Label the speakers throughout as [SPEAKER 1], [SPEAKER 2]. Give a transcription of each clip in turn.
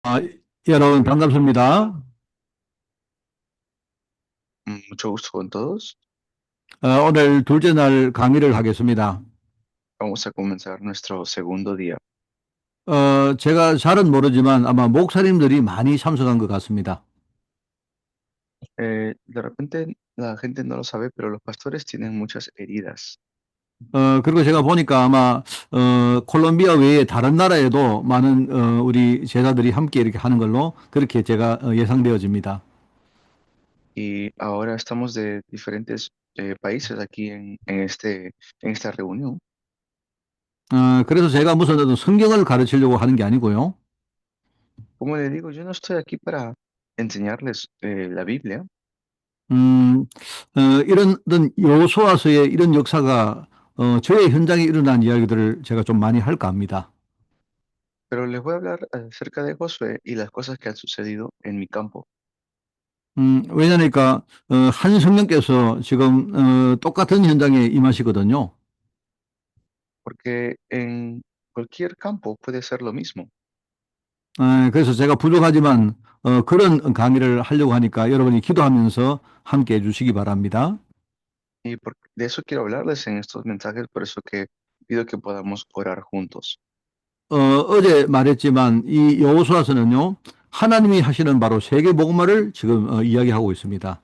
[SPEAKER 1] 아, 여러분 반갑습니다.
[SPEAKER 2] Mucho gusto con todos.
[SPEAKER 1] 오늘 둘째 날 강의를 하겠습니다.
[SPEAKER 2] Vamos a comenzar nuestro segundo día.
[SPEAKER 1] 제가 잘은 모르지만 아마 목사님들이 많이 참석한 것 같습니다.
[SPEAKER 2] De repente la gente no lo sabe, pero los pastores tienen muchas heridas.
[SPEAKER 1] 그리고 제가 보니까 아마 콜롬비아 외에 다른 나라에도 많은 우리 제자들이 함께 이렇게 하는 걸로 그렇게 제가 예상되어집니다.
[SPEAKER 2] Y ahora estamos de diferentes países aquí en esta reunión.
[SPEAKER 1] 그래서 제가 무슨 어떤 성경을 가르치려고 하는 게 아니고요.
[SPEAKER 2] Como le digo, yo no estoy aquí para enseñarles la Biblia,
[SPEAKER 1] 음, 이런 어떤 여호수아서의 이런 역사가 저의 현장에 일어난 이야기들을 제가 좀 많이 할까 합니다.
[SPEAKER 2] pero les voy a hablar acerca de Josué y las cosas que han sucedido en mi campo.
[SPEAKER 1] 왜냐니까 한 성령께서 지금 똑같은 현장에 임하시거든요.
[SPEAKER 2] Porque en cualquier campo puede ser lo mismo.
[SPEAKER 1] 그래서 제가 부족하지만 그런 강의를 하려고 하니까 여러분이 기도하면서 함께 해주시기 바랍니다.
[SPEAKER 2] De eso quiero hablarles en estos mensajes, por eso que pido que podamos orar juntos.
[SPEAKER 1] 어제 말했지만 이 여호수아서는요, 하나님이 하시는 바로 세계 복음화를 지금 이야기하고 있습니다.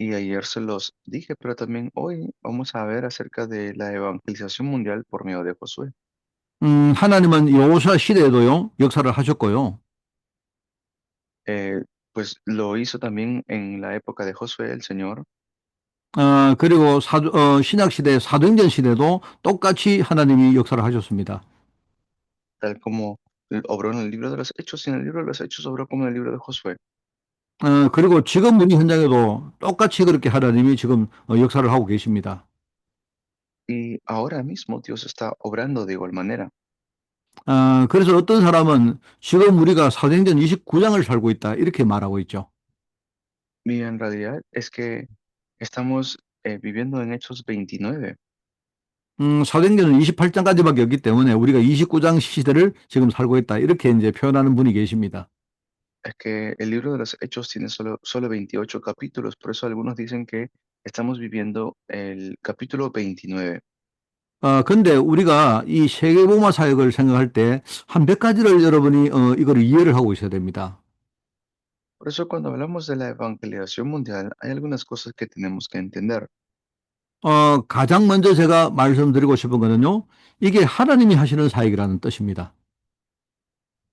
[SPEAKER 2] Y ayer se los dije, pero también hoy vamos a ver acerca de la evangelización mundial por medio de Josué.
[SPEAKER 1] 하나님은 여호수아 시대에도요 역사를 하셨고요.
[SPEAKER 2] Eh, pues lo hizo también en la época de Josué, el Señor,
[SPEAKER 1] 그리고 신약 시대 사도행전 시대도 똑같이 하나님이 역사를 하셨습니다.
[SPEAKER 2] tal como obró en el libro de los Hechos, y en el libro de los Hechos obró como en el libro de Josué.
[SPEAKER 1] 그리고 지금 우리 현장에도 똑같이 그렇게 하나님이 지금 역사를 하고 계십니다.
[SPEAKER 2] Y ahora mismo Dios está obrando de igual manera.
[SPEAKER 1] 그래서 어떤 사람은 지금 우리가 사도행전 29장을 살고 있다 이렇게 말하고 있죠.
[SPEAKER 2] Y en realidad es que estamos viviendo en Hechos 29.
[SPEAKER 1] 사도행전은 28장까지밖에 없기 때문에 우리가 29장 시대를 지금 살고 있다 이렇게 이제 표현하는 분이 계십니다.
[SPEAKER 2] Es que el libro de los Hechos tiene solo 28 capítulos, por eso algunos dicen que estamos viviendo el capítulo 29.
[SPEAKER 1] 근데 우리가 이 세계복음화 사역을 생각할 때 한 몇 가지를 여러분이 이걸 이해를 하고 있어야 됩니다.
[SPEAKER 2] Por eso cuando hablamos de la evangelización mundial, hay algunas cosas que tenemos que entender.
[SPEAKER 1] 가장 먼저 제가 말씀드리고 싶은 거는요. 이게 하나님이 하시는 사역이라는 뜻입니다.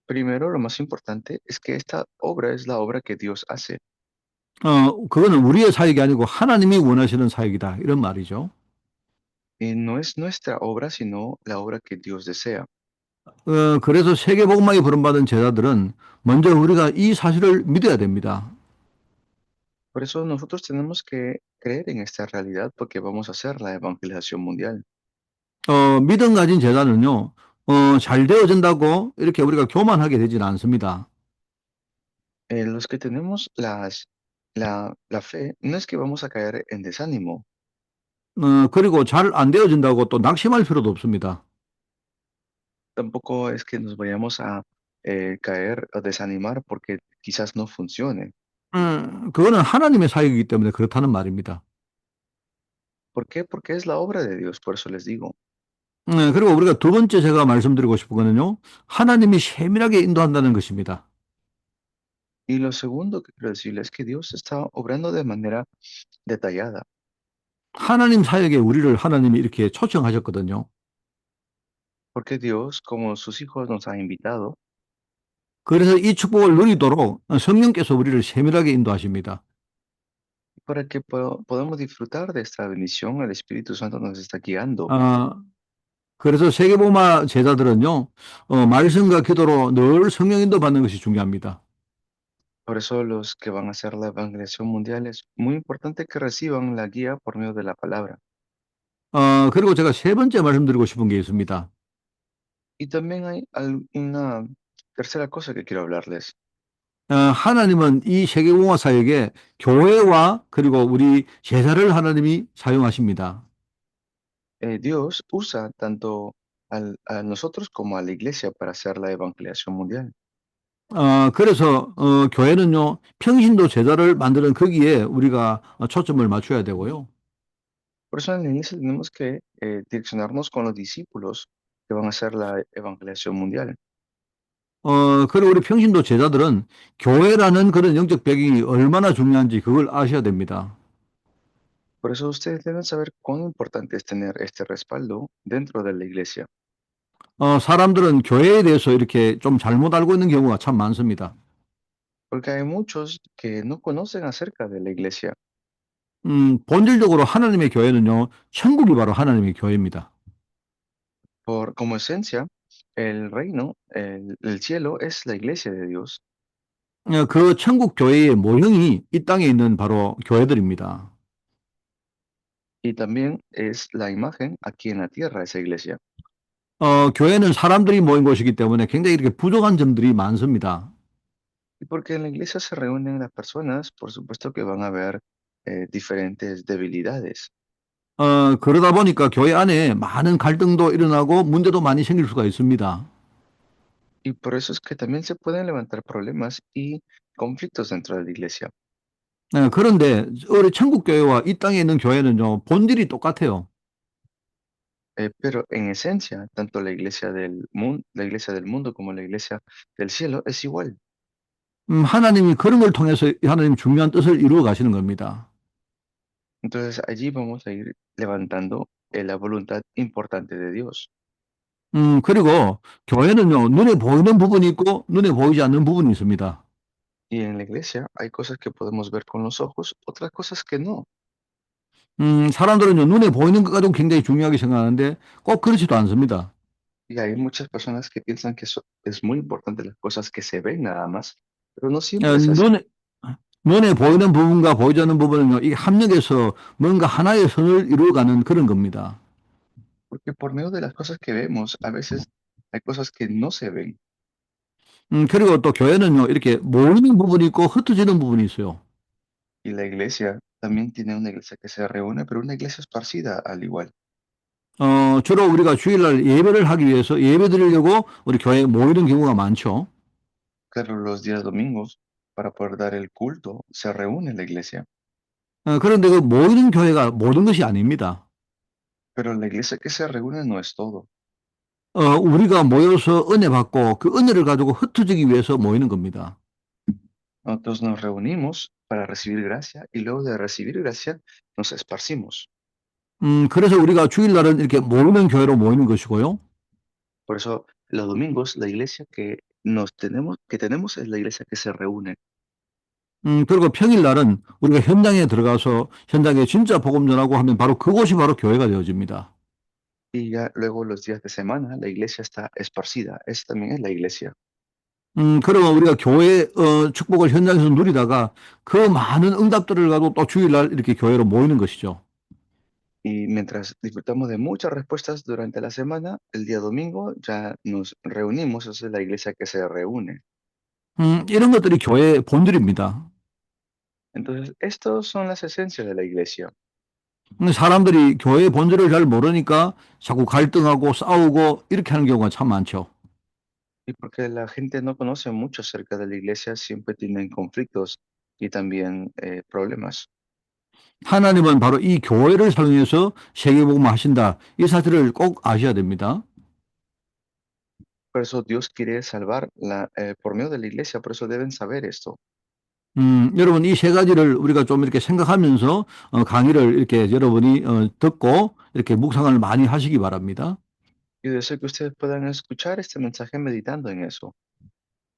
[SPEAKER 2] Primero, lo más importante es que esta obra es la obra que Dios hace.
[SPEAKER 1] 그거는 우리의 사역이 아니고 하나님이 원하시는 사역이다. 이런 말이죠.
[SPEAKER 2] Y no es nuestra obra, sino la obra que Dios desea.
[SPEAKER 1] 그래서 세계복음화에 부름받은 제자들은 먼저 우리가 이 사실을 믿어야 됩니다.
[SPEAKER 2] Por eso nosotros tenemos que creer en esta realidad porque vamos a hacer la evangelización mundial.
[SPEAKER 1] 믿음 가진 제자는요, 잘 되어진다고 이렇게 우리가 교만하게 되지는 않습니다.
[SPEAKER 2] Los que tenemos la fe, no es que vamos a caer en desánimo.
[SPEAKER 1] 그리고 잘 안 되어진다고 또 낙심할 필요도 없습니다.
[SPEAKER 2] Tampoco es que nos vayamos a caer o desanimar porque quizás no funcione.
[SPEAKER 1] 그거는 하나님의 사역이기 때문에 그렇다는 말입니다.
[SPEAKER 2] ¿Por qué? Porque es la obra de Dios, por eso les digo.
[SPEAKER 1] 그리고 우리가 두 번째 제가 말씀드리고 싶은 거는요, 하나님이 세밀하게 인도한다는 것입니다.
[SPEAKER 2] Y lo segundo que quiero decirles es que Dios está obrando de manera detallada,
[SPEAKER 1] 하나님 사역에 우리를 하나님이 이렇게 초청하셨거든요.
[SPEAKER 2] porque Dios, como sus hijos, nos ha invitado
[SPEAKER 1] 그래서 이 축복을 누리도록 성령께서 우리를 세밀하게 인도하십니다.
[SPEAKER 2] para que podamos disfrutar de esta bendición. El Espíritu Santo nos está guiando.
[SPEAKER 1] 아, 그래서 세계복음화 제자들은요, 말씀과 기도로 늘 성령 인도 받는 것이 중요합니다.
[SPEAKER 2] Por eso los que van a hacer la evangelización mundial es muy importante que reciban la guía por medio de la palabra.
[SPEAKER 1] 그리고 제가 세 번째 말씀드리고 싶은 게 있습니다.
[SPEAKER 2] Y también hay una tercera cosa que quiero hablarles.
[SPEAKER 1] 하나님은 이 세계복음화 사역에 교회와 그리고 우리 제자를 하나님이 사용하십니다.
[SPEAKER 2] Dios usa tanto a nosotros como a la iglesia para hacer la evangelización mundial.
[SPEAKER 1] 그래서 교회는요, 평신도 제자를 만드는 거기에 우리가 초점을 맞춰야 되고요.
[SPEAKER 2] Por eso en la iglesia tenemos que direccionarnos con los discípulos que van a hacer la evangelización mundial.
[SPEAKER 1] 그리고 우리 평신도 제자들은 교회라는 그런 영적 배경이 얼마나 중요한지 그걸 아셔야 됩니다.
[SPEAKER 2] Por eso ustedes deben saber cuán importante es tener este respaldo dentro de la iglesia,
[SPEAKER 1] 사람들은 교회에 대해서 이렇게 좀 잘못 알고 있는 경우가 참 많습니다.
[SPEAKER 2] porque hay muchos que no conocen acerca de la iglesia.
[SPEAKER 1] 본질적으로 하나님의 교회는요, 천국이 바로 하나님의 교회입니다.
[SPEAKER 2] Como esencia, el reino, el cielo es la iglesia de Dios
[SPEAKER 1] 그 천국 교회의 모형이 이 땅에 있는 바로 교회들입니다.
[SPEAKER 2] y también es la imagen aquí en la tierra, esa iglesia.
[SPEAKER 1] 교회는 사람들이 모인 곳이기 때문에 굉장히 이렇게 부족한 점들이 많습니다.
[SPEAKER 2] Y porque en la iglesia se reúnen las personas, por supuesto que van a haber diferentes debilidades.
[SPEAKER 1] 그러다 보니까 교회 안에 많은 갈등도 일어나고 문제도 많이 생길 수가 있습니다.
[SPEAKER 2] Y por eso es que también se pueden levantar problemas y conflictos dentro de la iglesia.
[SPEAKER 1] 그런데 우리 천국 교회와 이 땅에 있는 교회는요, 본질이 똑같아요.
[SPEAKER 2] Pero en esencia, tanto la iglesia del mundo, la iglesia del mundo como la iglesia del cielo es igual.
[SPEAKER 1] 하나님이 그런 걸 통해서 하나님 중요한 뜻을 이루어 가시는 겁니다.
[SPEAKER 2] Entonces allí vamos a ir levantando la voluntad importante de Dios.
[SPEAKER 1] 그리고 교회는요, 눈에 보이는 부분이 있고 눈에 보이지 않는 부분이 있습니다.
[SPEAKER 2] Y en la iglesia hay cosas que podemos ver con los ojos, otras cosas que no.
[SPEAKER 1] 사람들은요, 눈에 보이는 것 가지고 굉장히 중요하게 생각하는데 꼭 그렇지도 않습니다.
[SPEAKER 2] Y hay muchas personas que piensan que eso es muy importante las cosas que se ven nada más, pero no siempre es así.
[SPEAKER 1] 눈에, 눈에 보이는 부분과 보이지 않는 부분은요, 이게 합력해서 뭔가 하나의 선을 이루어가는 그런 겁니다.
[SPEAKER 2] Porque por medio de las cosas que vemos, a veces hay cosas que no se ven.
[SPEAKER 1] 그리고 또 교회는요, 이렇게 모이는 부분이 있고 흩어지는 부분이 있어요.
[SPEAKER 2] Y la iglesia también tiene una iglesia que se reúne, pero una iglesia esparcida al igual.
[SPEAKER 1] 주로 우리가 주일날 예배를 하기 위해서 예배 드리려고 우리 교회에 모이는 경우가 많죠.
[SPEAKER 2] Claro, los días domingos, para poder dar el culto, se reúne la iglesia.
[SPEAKER 1] 그런데 그 모이는 교회가 모든 것이 아닙니다.
[SPEAKER 2] Pero la iglesia que se reúne no es todo.
[SPEAKER 1] 우리가 모여서 은혜 받고 그 은혜를 가지고 흩어지기 위해서 모이는 겁니다.
[SPEAKER 2] Nosotros nos reunimos para recibir gracia y luego de recibir gracia nos esparcimos.
[SPEAKER 1] 그래서 우리가 주일날은 이렇게 모이는 교회로 모이는 것이고요.
[SPEAKER 2] Por eso, los domingos, la iglesia que tenemos es la iglesia que se reúne.
[SPEAKER 1] 그리고 평일날은 우리가 현장에 들어가서 현장에 진짜 복음 전하고 하면 바로 그곳이 바로 교회가 되어집니다.
[SPEAKER 2] Y ya luego los días de semana, la iglesia está esparcida. Esa también es la iglesia.
[SPEAKER 1] 그러면 우리가 교회 축복을 현장에서 누리다가 그 많은 응답들을 가지고 또 주일날 이렇게 교회로 모이는 것이죠.
[SPEAKER 2] Y mientras disfrutamos de muchas respuestas durante la semana, el día domingo ya nos reunimos. Esa es la iglesia que se reúne.
[SPEAKER 1] 이런 것들이 교회의 본질입니다.
[SPEAKER 2] Entonces, estos son las esencias de la iglesia.
[SPEAKER 1] 사람들이 교회의 본질을 잘 모르니까 자꾸 갈등하고 싸우고 이렇게 하는 경우가 참 많죠.
[SPEAKER 2] Y porque la gente no conoce mucho acerca de la iglesia, siempre tienen conflictos y también problemas.
[SPEAKER 1] 하나님은 바로 이 교회를 사용해서 세계복음을 하신다. 이 사실을 꼭 아셔야 됩니다.
[SPEAKER 2] Por eso Dios quiere salvar por medio de la iglesia, por eso deben saber esto.
[SPEAKER 1] 여러분 이 세 가지를 우리가 좀 이렇게 생각하면서 강의를 이렇게 여러분이 듣고 이렇게 묵상을 많이 하시기 바랍니다.
[SPEAKER 2] Y deseo que ustedes puedan escuchar este mensaje meditando en eso.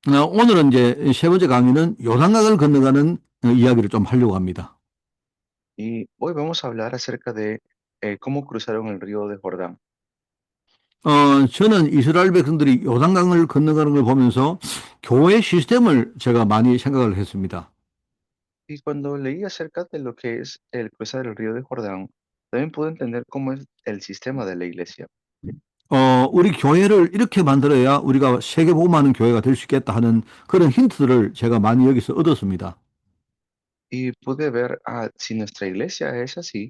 [SPEAKER 1] 오늘은 이제 세 번째 강의는 요단강을 건너가는 이야기를 좀 하려고 합니다.
[SPEAKER 2] Y hoy vamos a hablar acerca de cómo cruzaron el río de Jordán.
[SPEAKER 1] 저는 이스라엘 백성들이 요단강을 건너가는 걸 보면서 교회 시스템을 제가 많이 생각을 했습니다.
[SPEAKER 2] Y cuando leí acerca de lo que es el cruzar el río de Jordán, también pude entender cómo es el sistema de la iglesia.
[SPEAKER 1] 우리 교회를 이렇게 만들어야 우리가 세계복음하는 교회가 될 수 있겠다 하는 그런 힌트들을 제가 많이 여기서 얻었습니다.
[SPEAKER 2] Y pude ver, si nuestra iglesia es así,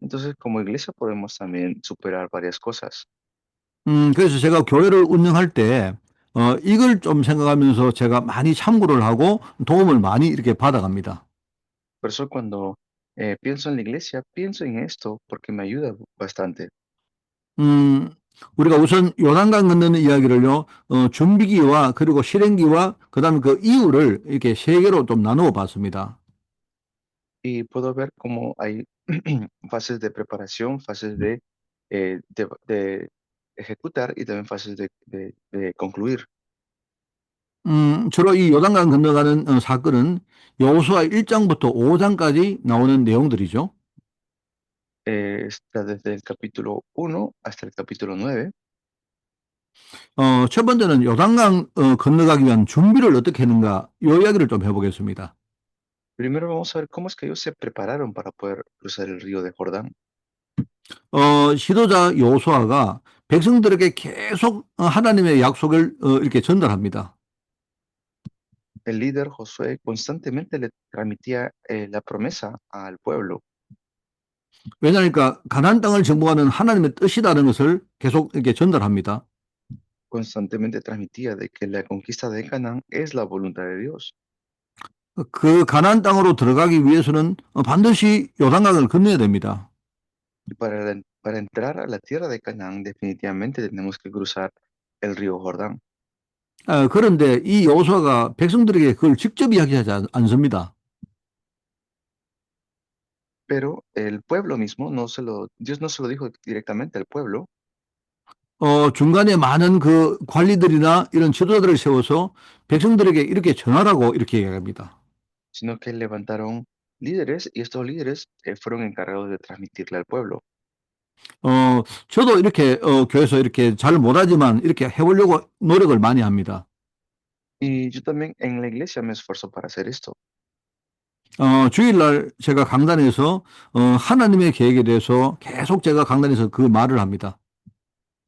[SPEAKER 2] entonces como iglesia podemos también superar varias cosas.
[SPEAKER 1] 그래서 제가 교회를 운영할 때 이걸 좀 생각하면서 제가 많이 참고를 하고 도움을 많이 이렇게 받아갑니다.
[SPEAKER 2] Por eso cuando pienso en la iglesia, pienso en esto porque me ayuda bastante.
[SPEAKER 1] 음, 우리가 우선 요단강 건너는 이야기를요, 준비기와 그리고 실행기와 그다음에 그 이유를 이렇게 세 개로 좀 나누어 봤습니다.
[SPEAKER 2] Y puedo ver cómo hay fases de preparación, fases de ejecutar y también fases de concluir.
[SPEAKER 1] 주로 이 요단강 건너가는 사건은 여호수아 1장부터 5장까지 나오는 내용들이죠.
[SPEAKER 2] Está desde el capítulo 1 hasta el capítulo 9.
[SPEAKER 1] 첫 번째는 요단강 건너가기 위한 준비를 어떻게 했는가, 이 이야기를 좀 해보겠습니다.
[SPEAKER 2] Primero vamos a ver cómo es que ellos se prepararon para poder cruzar el río de Jordán.
[SPEAKER 1] 지도자 여호수아가 백성들에게 계속 하나님의 약속을 이렇게 전달합니다.
[SPEAKER 2] El líder Josué constantemente le transmitía la promesa al pueblo,
[SPEAKER 1] 왜냐하니까 가나안 땅을 정복하는 하나님의 뜻이라는 것을 계속 이렇게 전달합니다.
[SPEAKER 2] constantemente transmitía de que la conquista de Canaán es la voluntad de Dios.
[SPEAKER 1] 그 가나안 땅으로 들어가기 위해서는 반드시 요단강을 건너야 됩니다.
[SPEAKER 2] Y para entrar a la tierra de Canaán, definitivamente tenemos que cruzar el río Jordán.
[SPEAKER 1] 그런데 이 여호수아가 백성들에게 그걸 직접 이야기하지 않습니다.
[SPEAKER 2] Pero el pueblo mismo Dios no se lo dijo directamente al pueblo,
[SPEAKER 1] 중간에 많은 그 관리들이나 이런 지도자들을 세워서 백성들에게 이렇게 전하라고 이렇게 이야기합니다.
[SPEAKER 2] sino que levantaron líderes y estos líderes fueron encargados de transmitirle al pueblo.
[SPEAKER 1] 저도 이렇게 교회에서 이렇게 잘 못하지만 이렇게 해보려고 노력을 많이 합니다.
[SPEAKER 2] Y yo también en la iglesia me esfuerzo para hacer esto.
[SPEAKER 1] 주일날 제가 강단에서 하나님의 계획에 대해서 계속 제가 강단에서 그 말을 합니다.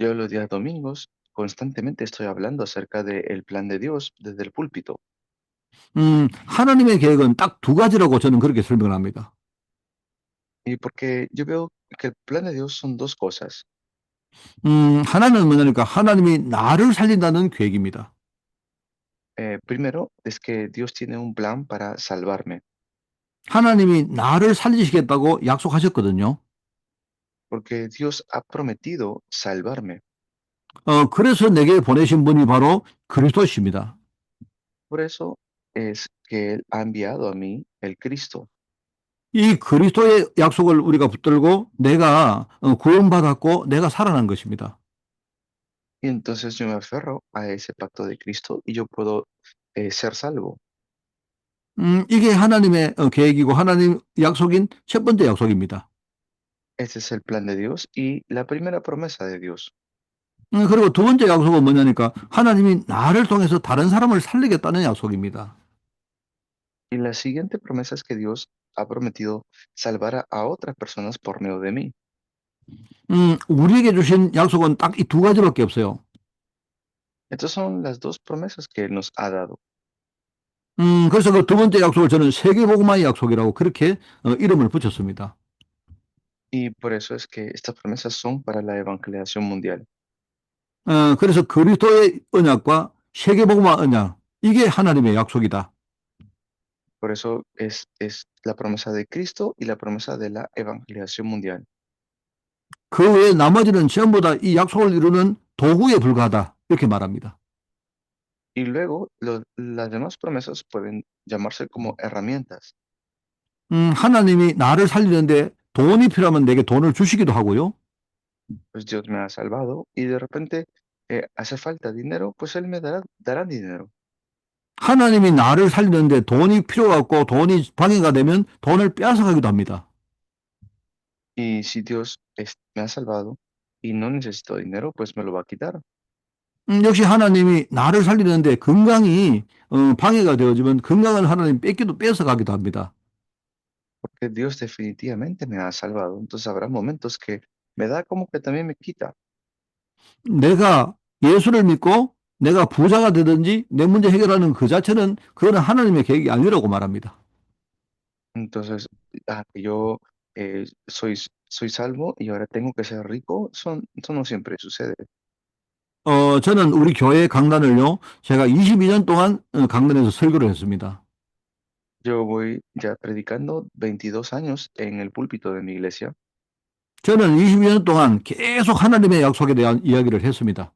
[SPEAKER 2] Yo los días domingos constantemente estoy hablando acerca del plan de Dios desde el púlpito.
[SPEAKER 1] 하나님의 계획은 딱 두 가지라고 저는 그렇게 설명을 합니다.
[SPEAKER 2] Y porque yo veo que el plan de Dios son dos cosas.
[SPEAKER 1] 하나는 뭐냐니까 하나님이 나를 살린다는 계획입니다.
[SPEAKER 2] Primero es que Dios tiene un plan para salvarme,
[SPEAKER 1] 하나님이 나를 살리시겠다고 약속하셨거든요.
[SPEAKER 2] porque Dios ha prometido salvarme.
[SPEAKER 1] 그래서 내게 보내신 분이 바로 그리스도십니다.
[SPEAKER 2] Por eso es que Él ha enviado a mí el Cristo.
[SPEAKER 1] 이 그리스도의 약속을 우리가 붙들고 내가 구원받았고 내가 살아난 것입니다.
[SPEAKER 2] Y entonces yo me aferro a ese pacto de Cristo y yo puedo ser salvo.
[SPEAKER 1] 이게 하나님의 계획이고 하나님 약속인 첫 번째 약속입니다.
[SPEAKER 2] Ese es el plan de Dios y la primera promesa de Dios.
[SPEAKER 1] 그리고 두 번째 약속은 뭐냐니까 하나님이 나를 통해서 다른 사람을 살리겠다는 약속입니다.
[SPEAKER 2] Y la siguiente promesa es que Dios ha prometido salvar a otras personas por medio de mí.
[SPEAKER 1] 우리에게 주신 약속은 딱 이 두 가지밖에 없어요.
[SPEAKER 2] Estas son las dos promesas que Él nos ha dado.
[SPEAKER 1] 그래서 그 두 번째 약속을 저는 세계복음화의 약속이라고 그렇게 이름을 붙였습니다.
[SPEAKER 2] Y por eso es que estas promesas son para la evangelización mundial.
[SPEAKER 1] 그래서 그리스도의 언약과 세계복음화 언약, 이게 하나님의 약속이다.
[SPEAKER 2] Por eso es la promesa de Cristo y la promesa de la evangelización mundial.
[SPEAKER 1] 그 외에 나머지는 전부 다 이 약속을 이루는 도구에 불과하다. 이렇게 말합니다.
[SPEAKER 2] Y luego las demás promesas pueden llamarse como herramientas.
[SPEAKER 1] 하나님이 나를 살리는데 돈이 필요하면 내게 돈을 주시기도 하고요.
[SPEAKER 2] Pues Dios me ha salvado y de repente hace falta dinero, pues Él me dará dinero.
[SPEAKER 1] 하나님이 나를 살리는데 돈이 필요가 없고 돈이 방해가 되면 돈을 빼앗아가기도 합니다.
[SPEAKER 2] Y si Dios me ha salvado y no necesito dinero, pues me lo va a quitar.
[SPEAKER 1] 역시 하나님이 나를 살리는데 건강이 방해가 되어지면 건강을 하나님 뺏어가기도 합니다.
[SPEAKER 2] Porque Dios definitivamente me ha salvado. Entonces habrá momentos que me da como que también me quita.
[SPEAKER 1] 내가 예수를 믿고 내가 부자가 되든지 내 문제 해결하는 그 자체는 그거는 하나님의 계획이 아니라고 말합니다.
[SPEAKER 2] Entonces, que yo soy salvo y ahora tengo que ser rico, eso no siempre sucede.
[SPEAKER 1] 저는 우리 교회 강단을요, 제가 22년 동안 강단에서 설교를 했습니다.
[SPEAKER 2] Yo voy ya predicando 22 años en el púlpito de mi iglesia
[SPEAKER 1] 저는 22년 동안 계속 하나님의 약속에 대한 이야기를 했습니다.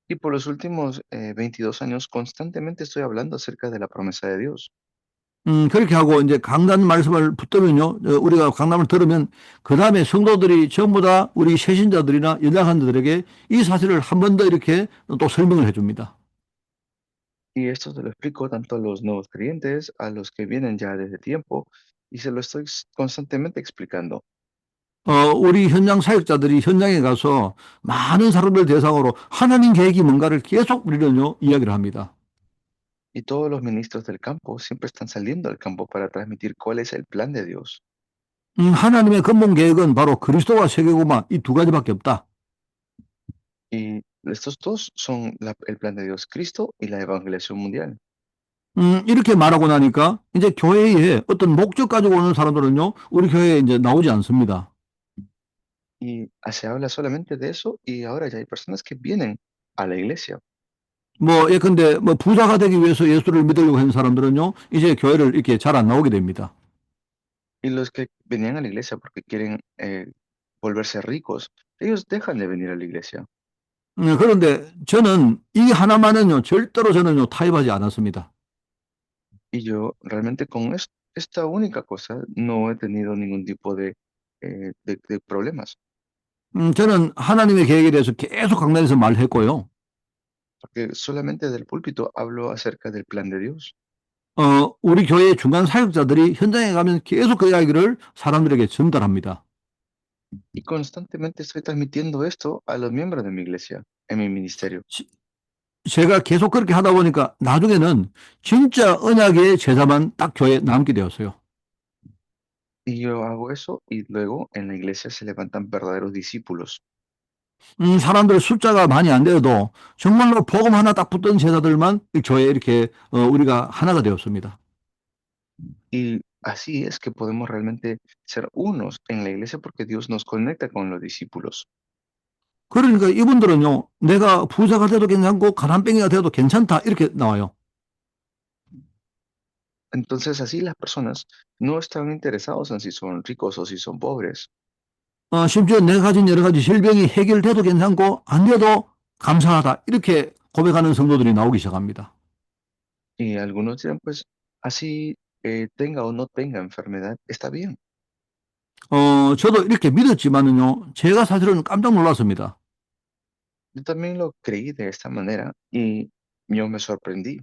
[SPEAKER 2] y por los últimos 22 años constantemente estoy hablando acerca de la promesa de Dios.
[SPEAKER 1] 그렇게 하고 이제 강단 말씀을 붙들면요, 우리가 강단을 들으면 그 다음에 성도들이 전부 다 우리 새신자들이나 연약한 자들에게 이 사실을 한 번 더 이렇게 또 설명을 해줍니다.
[SPEAKER 2] Y esto se lo explico tanto a los nuevos creyentes, a los que vienen ya desde tiempo, y se lo estoy constantemente explicando.
[SPEAKER 1] 우리 현장 사역자들이 현장에 가서 많은 사람들 대상으로 하나님 계획이 뭔가를 계속 우리는요, 이야기를 합니다.
[SPEAKER 2] Y todos los ministros del campo siempre están saliendo al campo para transmitir cuál es el plan de Dios.
[SPEAKER 1] 하나님의 근본 계획은 바로 그리스도와 세계고만 이 두 가지밖에 없다.
[SPEAKER 2] Y estos dos son el plan de Dios, Cristo y la evangelización mundial.
[SPEAKER 1] 이렇게 말하고 나니까 이제 교회에 어떤 목적 가지고 오는 사람들은요, 우리 교회에 이제 나오지 않습니다.
[SPEAKER 2] Y se habla solamente de eso y ahora ya hay personas que vienen a la iglesia.
[SPEAKER 1] 뭐 예컨대 뭐 부자가 되기 위해서 예수를 믿으려고 하는 사람들은요, 이제 교회를 이렇게 잘 안 나오게 됩니다.
[SPEAKER 2] Y los que venían a la iglesia porque quieren volverse ricos, ellos dejan de venir a la iglesia.
[SPEAKER 1] 그런데 저는 이 하나만은요, 절대로 저는요, 타협하지 않았습니다.
[SPEAKER 2] Y yo realmente con esta única cosa no he tenido ningún tipo de problemas,
[SPEAKER 1] 저는 하나님의 계획에 대해서 계속 강단에서 말했고요.
[SPEAKER 2] porque solamente del púlpito hablo acerca del plan de Dios.
[SPEAKER 1] 우리 교회 중간 사역자들이 현장에 가면 계속 그 이야기를 사람들에게 전달합니다.
[SPEAKER 2] Y constantemente estoy transmitiendo esto a los miembros de mi iglesia, en mi ministerio.
[SPEAKER 1] 제가 계속 그렇게 하다 보니까 나중에는 진짜 언약의 제자만 딱 교회에 남게 되었어요.
[SPEAKER 2] Y yo hago eso y luego en la iglesia se levantan verdaderos discípulos.
[SPEAKER 1] 사람들 숫자가 많이 안 되어도 정말로 복음 하나 딱 붙던 제자들만 이 교회에 이렇게 우리가 하나가 되었습니다.
[SPEAKER 2] Y así es que podemos realmente ser unos en la iglesia porque Dios nos conecta con los discípulos.
[SPEAKER 1] 그러니까 이분들은요, 내가 부자가 돼도 괜찮고 가난뱅이가 돼도 괜찮다 이렇게 나와요.
[SPEAKER 2] Entonces así las personas no están interesados en si son ricos o si son pobres.
[SPEAKER 1] 심지어 내가 가진 여러 가지 질병이 해결돼도 괜찮고 안 돼도 감사하다 이렇게 고백하는 성도들이 나오기 시작합니다.
[SPEAKER 2] Y algunos dirán, pues así tenga o no tenga enfermedad, está bien.
[SPEAKER 1] 저도 이렇게 믿었지만은요, 제가 사실은 깜짝 놀랐습니다.
[SPEAKER 2] Yo también lo creí de esta manera y yo me sorprendí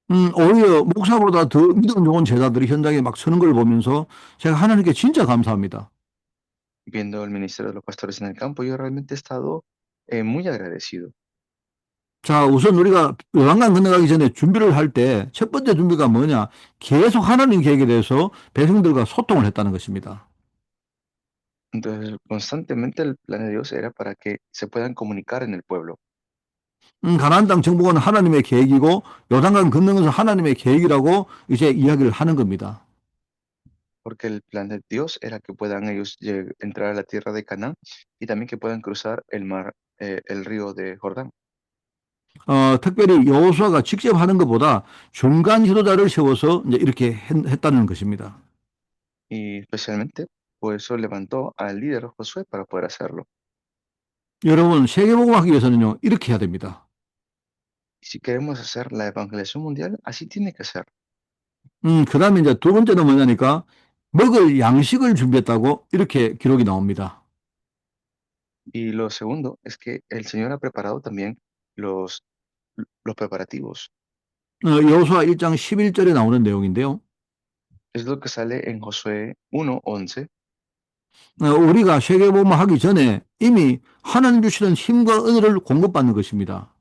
[SPEAKER 1] 오히려 목사보다 더 믿음 좋은 제자들이 현장에 막 서는 걸 보면서 제가 하나님께 진짜 감사합니다.
[SPEAKER 2] viendo el ministerio de los pastores en el campo. Yo realmente he estado muy agradecido.
[SPEAKER 1] 자, 우선 우리가 요단강 건너가기 전에 준비를 할 때 첫 번째 준비가 뭐냐? 계속 하나님 계획에 대해서 백성들과 소통을 했다는 것입니다.
[SPEAKER 2] Entonces, constantemente el plan de Dios era para que se puedan comunicar en el pueblo,
[SPEAKER 1] 가나안 땅 정복은 하나님의 계획이고 요단강 건너는 것은 하나님의 계획이라고 이제 이야기를 하는 겁니다.
[SPEAKER 2] porque el plan de Dios era que puedan ellos entrar a la tierra de Canaán y también que puedan cruzar el mar, el río de Jordán.
[SPEAKER 1] 특별히 여호수아가 직접 하는 것보다 중간 지도자를 세워서 이제 이렇게 했다는 것입니다.
[SPEAKER 2] Y especialmente, por eso levantó al líder Josué para poder hacerlo.
[SPEAKER 1] 여러분, 세계복음하기 위해서는요, 이렇게 해야 됩니다.
[SPEAKER 2] Y si queremos hacer la evangelización mundial, así tiene que ser.
[SPEAKER 1] 그 다음에 이제 두 번째는 뭐냐니까, 먹을 양식을 준비했다고 이렇게 기록이 나옵니다.
[SPEAKER 2] Y lo segundo es que el Señor ha preparado también los, los preparativos.
[SPEAKER 1] 여호수아 1장 11절에 나오는 내용인데요.
[SPEAKER 2] Es lo que sale en Josué 1:11.
[SPEAKER 1] 우리가 세계복음하기 전에 이미 하나님 주시는 힘과 은혜를 공급받는 것입니다.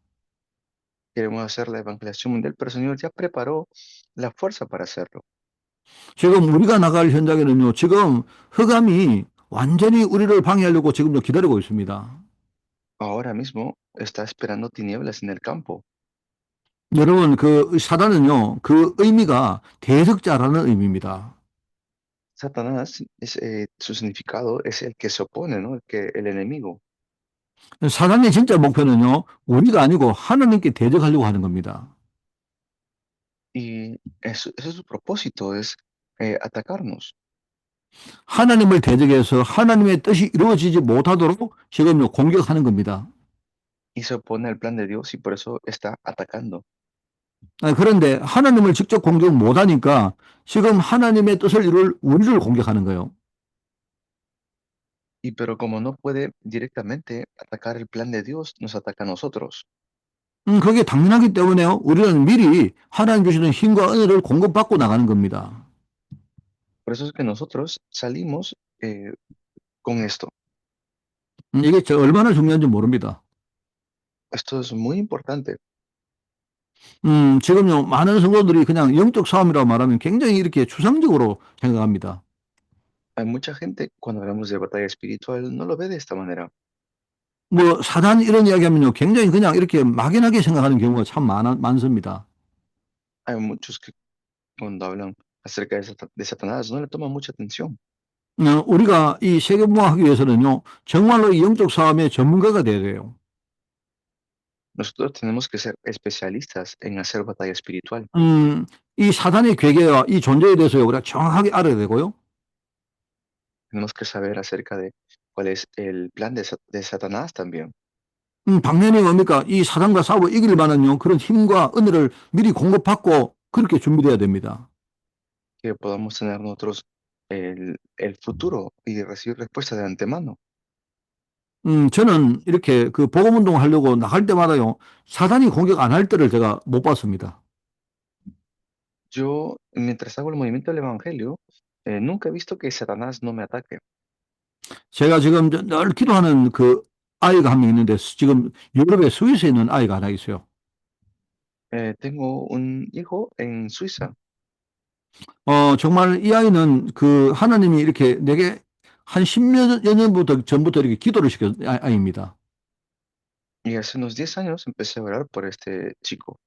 [SPEAKER 2] Queremos hacer la evangelización mundial, pero el Señor ya preparó la fuerza para hacerlo.
[SPEAKER 1] 지금 우리가 나갈 현장에는요, 지금 흑암이 완전히 우리를 방해하려고 지금도 기다리고 있습니다.
[SPEAKER 2] Ahora mismo está esperando tinieblas en el campo.
[SPEAKER 1] 여러분, 그 사단은요, 그 의미가 대적자라는 의미입니다.
[SPEAKER 2] Satanás, su significado es el que se opone, ¿no? El enemigo.
[SPEAKER 1] 사단의 진짜 목표는요, 우리가 아니고 하나님께 대적하려고 하는 겁니다.
[SPEAKER 2] Y ese es su propósito, es atacarnos
[SPEAKER 1] 하나님을 대적해서 하나님의 뜻이 이루어지지 못하도록 지금요, 공격하는 겁니다.
[SPEAKER 2] y se opone al plan de Dios y por eso está atacando.
[SPEAKER 1] 그런데 하나님을 직접 공격 못하니까 지금 하나님의 뜻을 이룰 우리를 공격하는 거예요.
[SPEAKER 2] Y pero como no puede directamente atacar el plan de Dios, nos ataca a nosotros.
[SPEAKER 1] 그게 당연하기 때문에요. 우리는 미리 하나님 주시는 힘과 은혜를 공급받고 나가는 겁니다.
[SPEAKER 2] Por eso es que nosotros salimos con esto.
[SPEAKER 1] 이게 얼마나 중요한지 모릅니다.
[SPEAKER 2] Esto es muy importante.
[SPEAKER 1] 지금요, 많은 성도들이 그냥 영적 싸움이라고 말하면 굉장히 이렇게 추상적으로 생각합니다.
[SPEAKER 2] Hay mucha gente, cuando hablamos de batalla espiritual, no lo ve de esta manera.
[SPEAKER 1] 뭐, 사단 이런 이야기 하면요, 굉장히 그냥 이렇게 막연하게 생각하는 경우가 참 많습니다.
[SPEAKER 2] Hay muchos que cuando hablan acerca de Satanás no le toman mucha atención.
[SPEAKER 1] 우리가 이 세계문화하기 위해서는요, 정말로 이 영적 싸움의 전문가가 돼야 돼요.
[SPEAKER 2] Nosotros tenemos que ser especialistas en hacer batalla espiritual.
[SPEAKER 1] 이 사단의 괴계와 이 존재에 대해서 우리가 정확하게 알아야 되고요.
[SPEAKER 2] Tenemos que saber acerca de cuál es el plan de Satanás también.
[SPEAKER 1] 방면이 뭡니까? 이 사단과 싸워 이길 만한 그런 힘과 은혜를 미리 공급받고 그렇게 준비돼야 됩니다.
[SPEAKER 2] Que podamos tener nosotros el futuro y recibir respuesta de antemano.
[SPEAKER 1] 저는 이렇게 그 복음 운동 하려고 나갈 때마다요, 사단이 공격 안 할 때를 제가 못 봤습니다.
[SPEAKER 2] Yo, mientras hago el movimiento del Evangelio, nunca he visto que Satanás no me ataque.
[SPEAKER 1] 제가 지금 늘 기도하는 그 아이가 한 명 있는데 지금 유럽의 스위스에 있는 아이가 하나 있어요.
[SPEAKER 2] Tengo un hijo en Suiza
[SPEAKER 1] 정말 이 아이는 그 하나님이 이렇게 내게 한 십몇 년부터 전부터 이렇게 기도를 시킨 아이입니다.
[SPEAKER 2] y hace unos 10 años empecé a orar por este chico.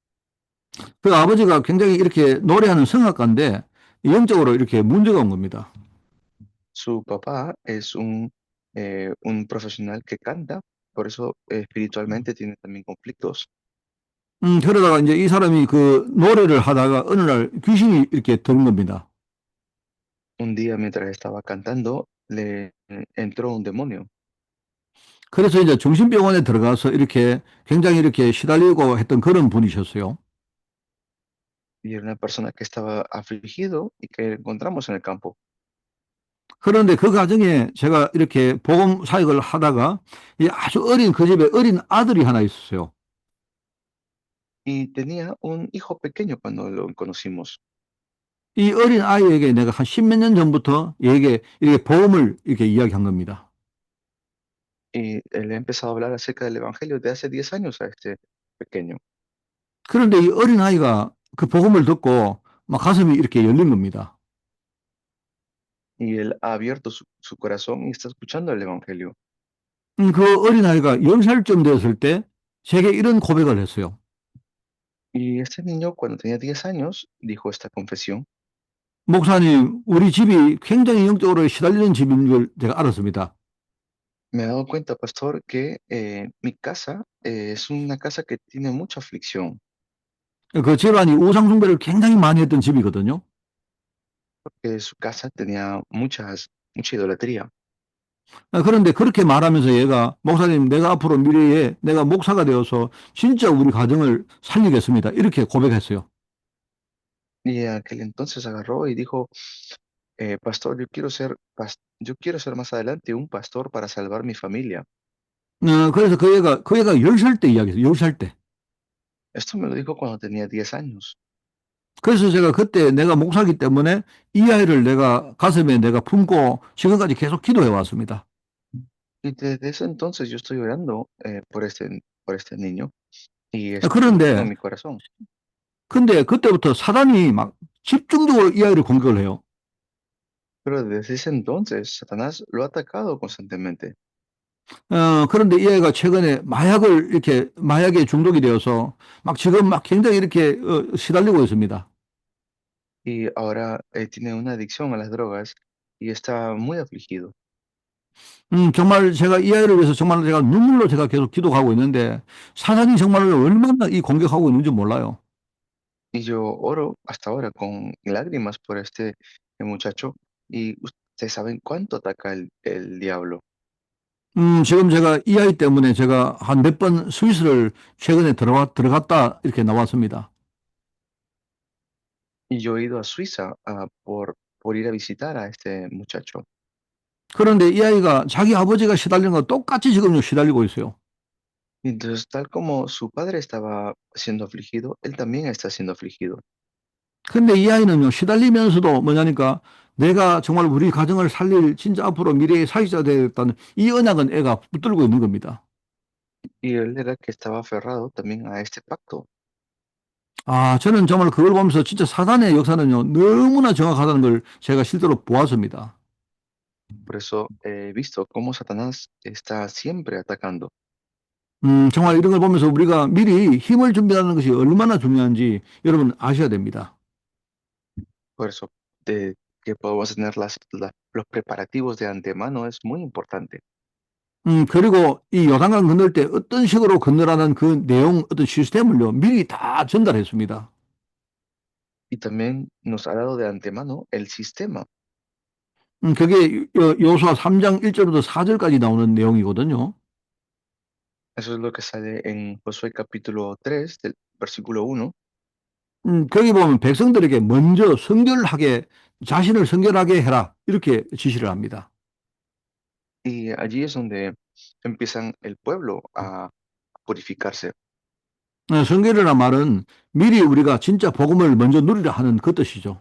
[SPEAKER 1] 그 아버지가 굉장히 이렇게 노래하는 성악가인데 영적으로 이렇게 문제가 온 겁니다.
[SPEAKER 2] Su papá es un profesional que canta, por eso espiritualmente tiene también conflictos.
[SPEAKER 1] 그러다가 이제 이 사람이 그 노래를 하다가 어느 날 귀신이 이렇게 든 겁니다.
[SPEAKER 2] Un día mientras estaba cantando, le entró un demonio
[SPEAKER 1] 그래서 이제 정신병원에 들어가서 이렇게 굉장히 이렇게 시달리고 했던 그런 분이셨어요.
[SPEAKER 2] y era una persona que estaba afligido y que encontramos en el campo.
[SPEAKER 1] 그런데 그 과정에 제가 이렇게 복음 사역을 하다가 이 아주 어린 그 집에 어린 아들이 하나 있었어요.
[SPEAKER 2] Y tenía un hijo pequeño cuando lo conocimos.
[SPEAKER 1] 이 어린 아이에게 내가 한 십몇 년 전부터 얘에게 이렇게 복음을 이렇게 이야기한 겁니다.
[SPEAKER 2] Y él ha empezado a hablar acerca del Evangelio de hace 10 años a este pequeño.
[SPEAKER 1] 그런데 이 어린 아이가 그 복음을 듣고 막 가슴이 이렇게 열린 겁니다.
[SPEAKER 2] Y él ha abierto su corazón y está escuchando el Evangelio.
[SPEAKER 1] 그 어린 아이가 10살쯤 되었을 때 제게 이런 고백을 했어요.
[SPEAKER 2] Y este niño, cuando tenía 10 años, dijo esta confesión.
[SPEAKER 1] 목사님, 우리 집이 굉장히 영적으로 시달리는 집인 걸 제가 알았습니다.
[SPEAKER 2] Me he dado cuenta, pastor, que mi casa es una casa que tiene mucha aflicción,
[SPEAKER 1] 그 집안이 우상숭배를 굉장히 많이 했던 집이거든요.
[SPEAKER 2] porque su casa tenía mucha idolatría.
[SPEAKER 1] 그런데 그렇게 말하면서 얘가 목사님, 내가 앞으로 미래에 내가 목사가 되어서 진짜 우리 가정을 살리겠습니다. 이렇게 고백했어요.
[SPEAKER 2] Y aquel entonces agarró y dijo, pastor, yo quiero ser más adelante un pastor para salvar mi familia.
[SPEAKER 1] 그래서 그 애가 10살 때 이야기했어요. 10살 때.
[SPEAKER 2] Esto me lo dijo cuando tenía 10 años.
[SPEAKER 1] 그래서 제가 그때 내가 목사기 때문에 이 아이를 내가 가슴에 내가 품고 지금까지 계속 기도해 왔습니다.
[SPEAKER 2] Y desde ese entonces yo estoy orando por este niño y lo tengo en
[SPEAKER 1] 그런데
[SPEAKER 2] mi corazón.
[SPEAKER 1] 근데 그때부터 사단이 막 집중적으로 이 아이를 공격을 해요.
[SPEAKER 2] Pero desde ese entonces Satanás lo ha atacado constantemente.
[SPEAKER 1] 그런데 이 아이가 최근에 마약을 이렇게 마약에 중독이 되어서 막 지금 막 굉장히 이렇게 시달리고 있습니다.
[SPEAKER 2] Y ahora tiene una adicción a las drogas y está muy afligido.
[SPEAKER 1] 정말 제가 이 아이를 위해서 정말 제가 눈물로 제가 계속 기도하고 있는데 사단이 정말 얼마나 이 공격하고 있는지 몰라요.
[SPEAKER 2] Y yo oro hasta ahora con lágrimas por este muchacho y ustedes saben cuánto ataca el diablo.
[SPEAKER 1] 지금 제가 이 아이 때문에 제가 한 몇 번 스위스를 최근에 들어갔다 이렇게 나왔습니다.
[SPEAKER 2] Y yo he ido a Suiza por ir a visitar a este muchacho.
[SPEAKER 1] 그런데 이 아이가 자기 아버지가 시달리는 거 똑같이 지금 시달리고 있어요.
[SPEAKER 2] Y entonces, tal como su padre estaba siendo afligido, él también está siendo afligido.
[SPEAKER 1] 근데 이 아이는요, 시달리면서도 뭐냐니까 내가 정말 우리 가정을 살릴 진짜 앞으로 미래의 사회자 되겠다는 이 언약은 애가 붙들고 있는 겁니다.
[SPEAKER 2] Y él era que estaba aferrado también a este pacto.
[SPEAKER 1] 아, 저는 정말 그걸 보면서 진짜 사단의 역사는요, 너무나 정확하다는 걸 제가 실제로 보았습니다.
[SPEAKER 2] Por eso he visto cómo Satanás está siempre atacando.
[SPEAKER 1] 정말 이런 걸 보면서 우리가 미리 힘을 준비하는 것이 얼마나 중요한지 여러분 아셔야 됩니다.
[SPEAKER 2] Por eso que podamos tener los preparativos de antemano es muy importante.
[SPEAKER 1] 그리고 이 요단강 건널 때 어떤 식으로 건너라는 그 내용, 어떤 시스템을요, 미리 다 전달했습니다.
[SPEAKER 2] Y también nos ha dado de antemano el sistema.
[SPEAKER 1] 그게 여호수아 3장 1절부터 4절까지 나오는 내용이거든요.
[SPEAKER 2] Eso es lo que sale en Josué capítulo 3, del versículo 1.
[SPEAKER 1] 거기 보면 백성들에게 먼저 자신을 성결하게 해라. 이렇게 지시를 합니다.
[SPEAKER 2] Y allí es donde empiezan el pueblo a purificarse.
[SPEAKER 1] 성결이라는 말은 미리 우리가 진짜 복음을 먼저 누리라 하는 그 뜻이죠.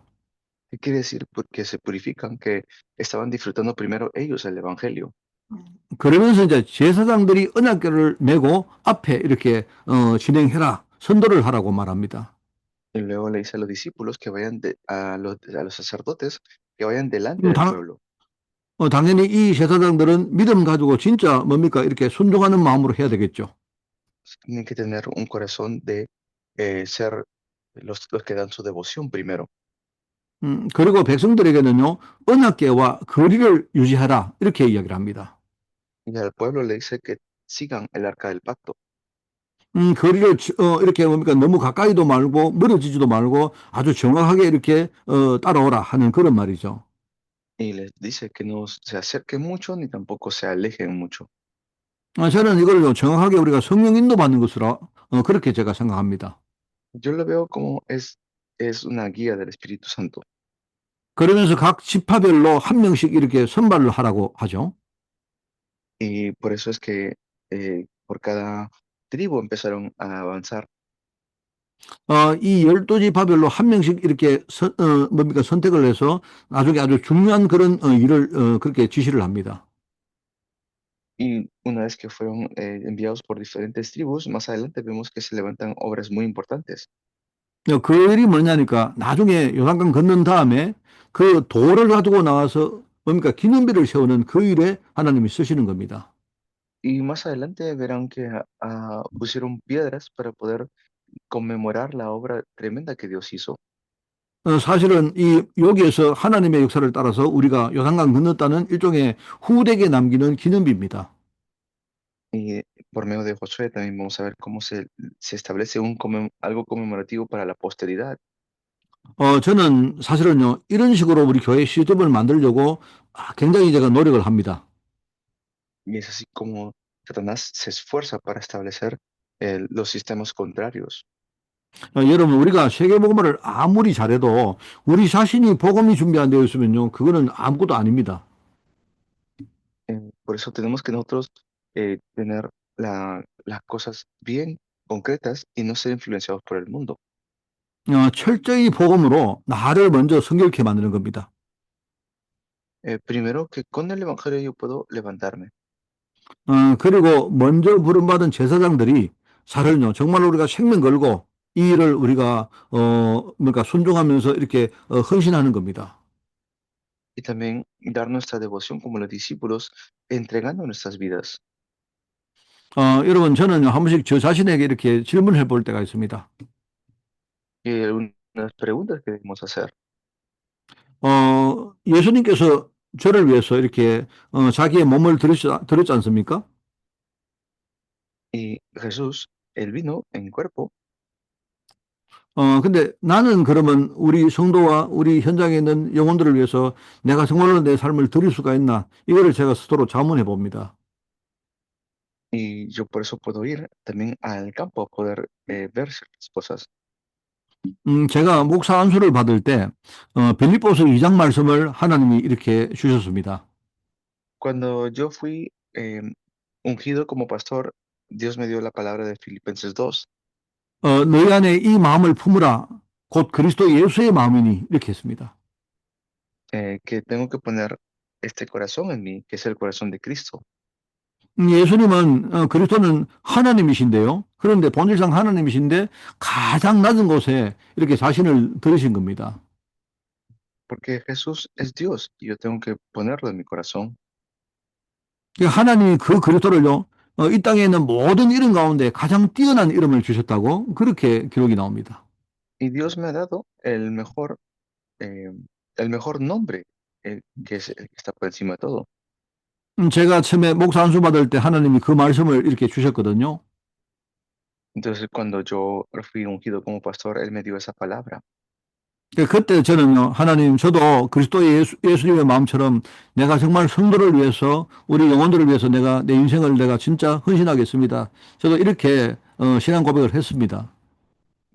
[SPEAKER 2] ¿Qué quiere decir? Porque se purifican, que estaban disfrutando primero ellos el evangelio.
[SPEAKER 1] 그러면서 이제 제사장들이 언약궤를 메고 앞에 이렇게 진행해라. 선도를 하라고 말합니다.
[SPEAKER 2] Y luego le dice a los discípulos que vayan a los sacerdotes que vayan delante
[SPEAKER 1] 음,
[SPEAKER 2] del
[SPEAKER 1] 당,
[SPEAKER 2] pueblo.
[SPEAKER 1] 당연히 이 제사장들은 믿음 가지고 진짜 뭡니까? 이렇게 순종하는 마음으로 해야 되겠죠.
[SPEAKER 2] Tienen que tener un corazón de ser los que dan su devoción primero.
[SPEAKER 1] 그리고 백성들에게는요, 언약궤와 거리를 유지하라. 이렇게 이야기를 합니다.
[SPEAKER 2] Y al pueblo le dice que sigan el arca del pacto.
[SPEAKER 1] 거리를, 이렇게 뭡니까? 너무 가까이도 말고, 멀어지지도 말고, 아주 정확하게 이렇게, 따라오라 하는 그런 말이죠.
[SPEAKER 2] Y les dice que no se acerquen mucho ni tampoco se alejen mucho.
[SPEAKER 1] 저는 이걸 정확하게 우리가 성령 인도받는 것으로, 그렇게 제가 생각합니다.
[SPEAKER 2] Yo lo veo como es una guía del Espíritu Santo.
[SPEAKER 1] 그러면서 각 지파별로 한 명씩 이렇게 선발을 하라고 하죠.
[SPEAKER 2] Y por eso es que por cada tribu empezaron a avanzar.
[SPEAKER 1] 이 12지파별로 한 명씩 이렇게 뭡니까? 선택을 해서 나중에 아주 중요한 그런 일을 그렇게 지시를 합니다.
[SPEAKER 2] Y una vez que fueron enviados por diferentes tribus, más adelante vemos que se levantan obras muy importantes.
[SPEAKER 1] 그 일이 뭐냐니까 나중에 요단강 건넌 다음에 그 돌을 가지고 나와서 뭡니까? 기념비를 세우는 그 일에 하나님이 쓰시는 겁니다.
[SPEAKER 2] Y más adelante verán que pusieron piedras para poder conmemorar la obra tremenda que Dios hizo.
[SPEAKER 1] 사실은 이 여기에서 하나님의 역사를 따라서 우리가 요단강 건넜다는 일종의 후대에 남기는 기념비입니다.
[SPEAKER 2] Y por medio de Josué también vamos a ver cómo se establece algo conmemorativo para la posteridad.
[SPEAKER 1] 저는 사실은요, 이런 식으로 우리 교회 시스템을 만들려고 굉장히 제가 노력을 합니다.
[SPEAKER 2] Y es así como Satanás se esfuerza para establecer los sistemas contrarios.
[SPEAKER 1] 여러분, 우리가 세계복음을 아무리 잘해도 우리 자신이 복음이 준비 안 되어 있으면요, 그거는 아무것도 아닙니다.
[SPEAKER 2] Por eso tenemos que nosotros tener las cosas bien concretas y no ser influenciados por el mundo.
[SPEAKER 1] 철저히 복음으로 나를 먼저 성결케 만드는 겁니다.
[SPEAKER 2] Primero que con el Evangelio yo puedo levantarme.
[SPEAKER 1] 그리고 먼저 부름받은 제사장들이 사를요, 정말 우리가 생명 걸고 이 일을 우리가, 뭔가 순종하면서 이렇게 헌신하는 겁니다.
[SPEAKER 2] Y también dar nuestra devoción como los discípulos, entregando nuestras vidas.
[SPEAKER 1] 여러분, 저는 한 번씩 저 자신에게 이렇게 질문을 해볼 때가 있습니다.
[SPEAKER 2] Y unas preguntas que debemos hacer.
[SPEAKER 1] 예수님께서 저를 위해서 이렇게 자기의 몸을 드렸지 않습니까?
[SPEAKER 2] Y Jesús, Él vino en cuerpo.
[SPEAKER 1] 근데 나는 그러면 우리 성도와 우리 현장에 있는 영혼들을 위해서 내가 정말로 내 삶을 드릴 수가 있나? 이거를 제가 스스로 자문해 봅니다.
[SPEAKER 2] Y yo por eso puedo ir también al campo a poder ver ciertas cosas.
[SPEAKER 1] 제가 목사 안수를 받을 때, 빌립보서 2장 말씀을 하나님이 이렇게 주셨습니다.
[SPEAKER 2] Cuando yo fui ungido como pastor, Dios me dio la palabra de Filipenses 2,
[SPEAKER 1] 너희 안에 이 마음을 품으라. 곧 그리스도 예수의 마음이니. 이렇게 했습니다.
[SPEAKER 2] que tengo que poner este corazón en mí, que es el corazón de Cristo.
[SPEAKER 1] 예수님은, 그리스도는 하나님이신데요. 그런데 본질상 하나님이신데 가장 낮은 곳에 이렇게 자신을 들으신 겁니다.
[SPEAKER 2] Porque Jesús es Dios y yo tengo que ponerlo en mi corazón.
[SPEAKER 1] 하나님이 그 그리스도를요, 이 땅에 있는 모든 이름 가운데 가장 뛰어난 이름을 주셨다고 그렇게 기록이 나옵니다.
[SPEAKER 2] Y Dios me ha dado eh, el mejor nombre, que es el que está por encima de todo.
[SPEAKER 1] 제가 처음에 목사 안수 받을 때 하나님이 그 말씀을 이렇게 주셨거든요.
[SPEAKER 2] Entonces, cuando yo fui ungido como pastor, Él me dio esa palabra.
[SPEAKER 1] 그때 저는요, 하나님, 저도 그리스도의 예수님의 마음처럼 내가 정말 성도를 위해서, 우리 영혼들을 위해서 내가 내 인생을 내가 진짜 헌신하겠습니다. 저도 이렇게 신앙 고백을 했습니다.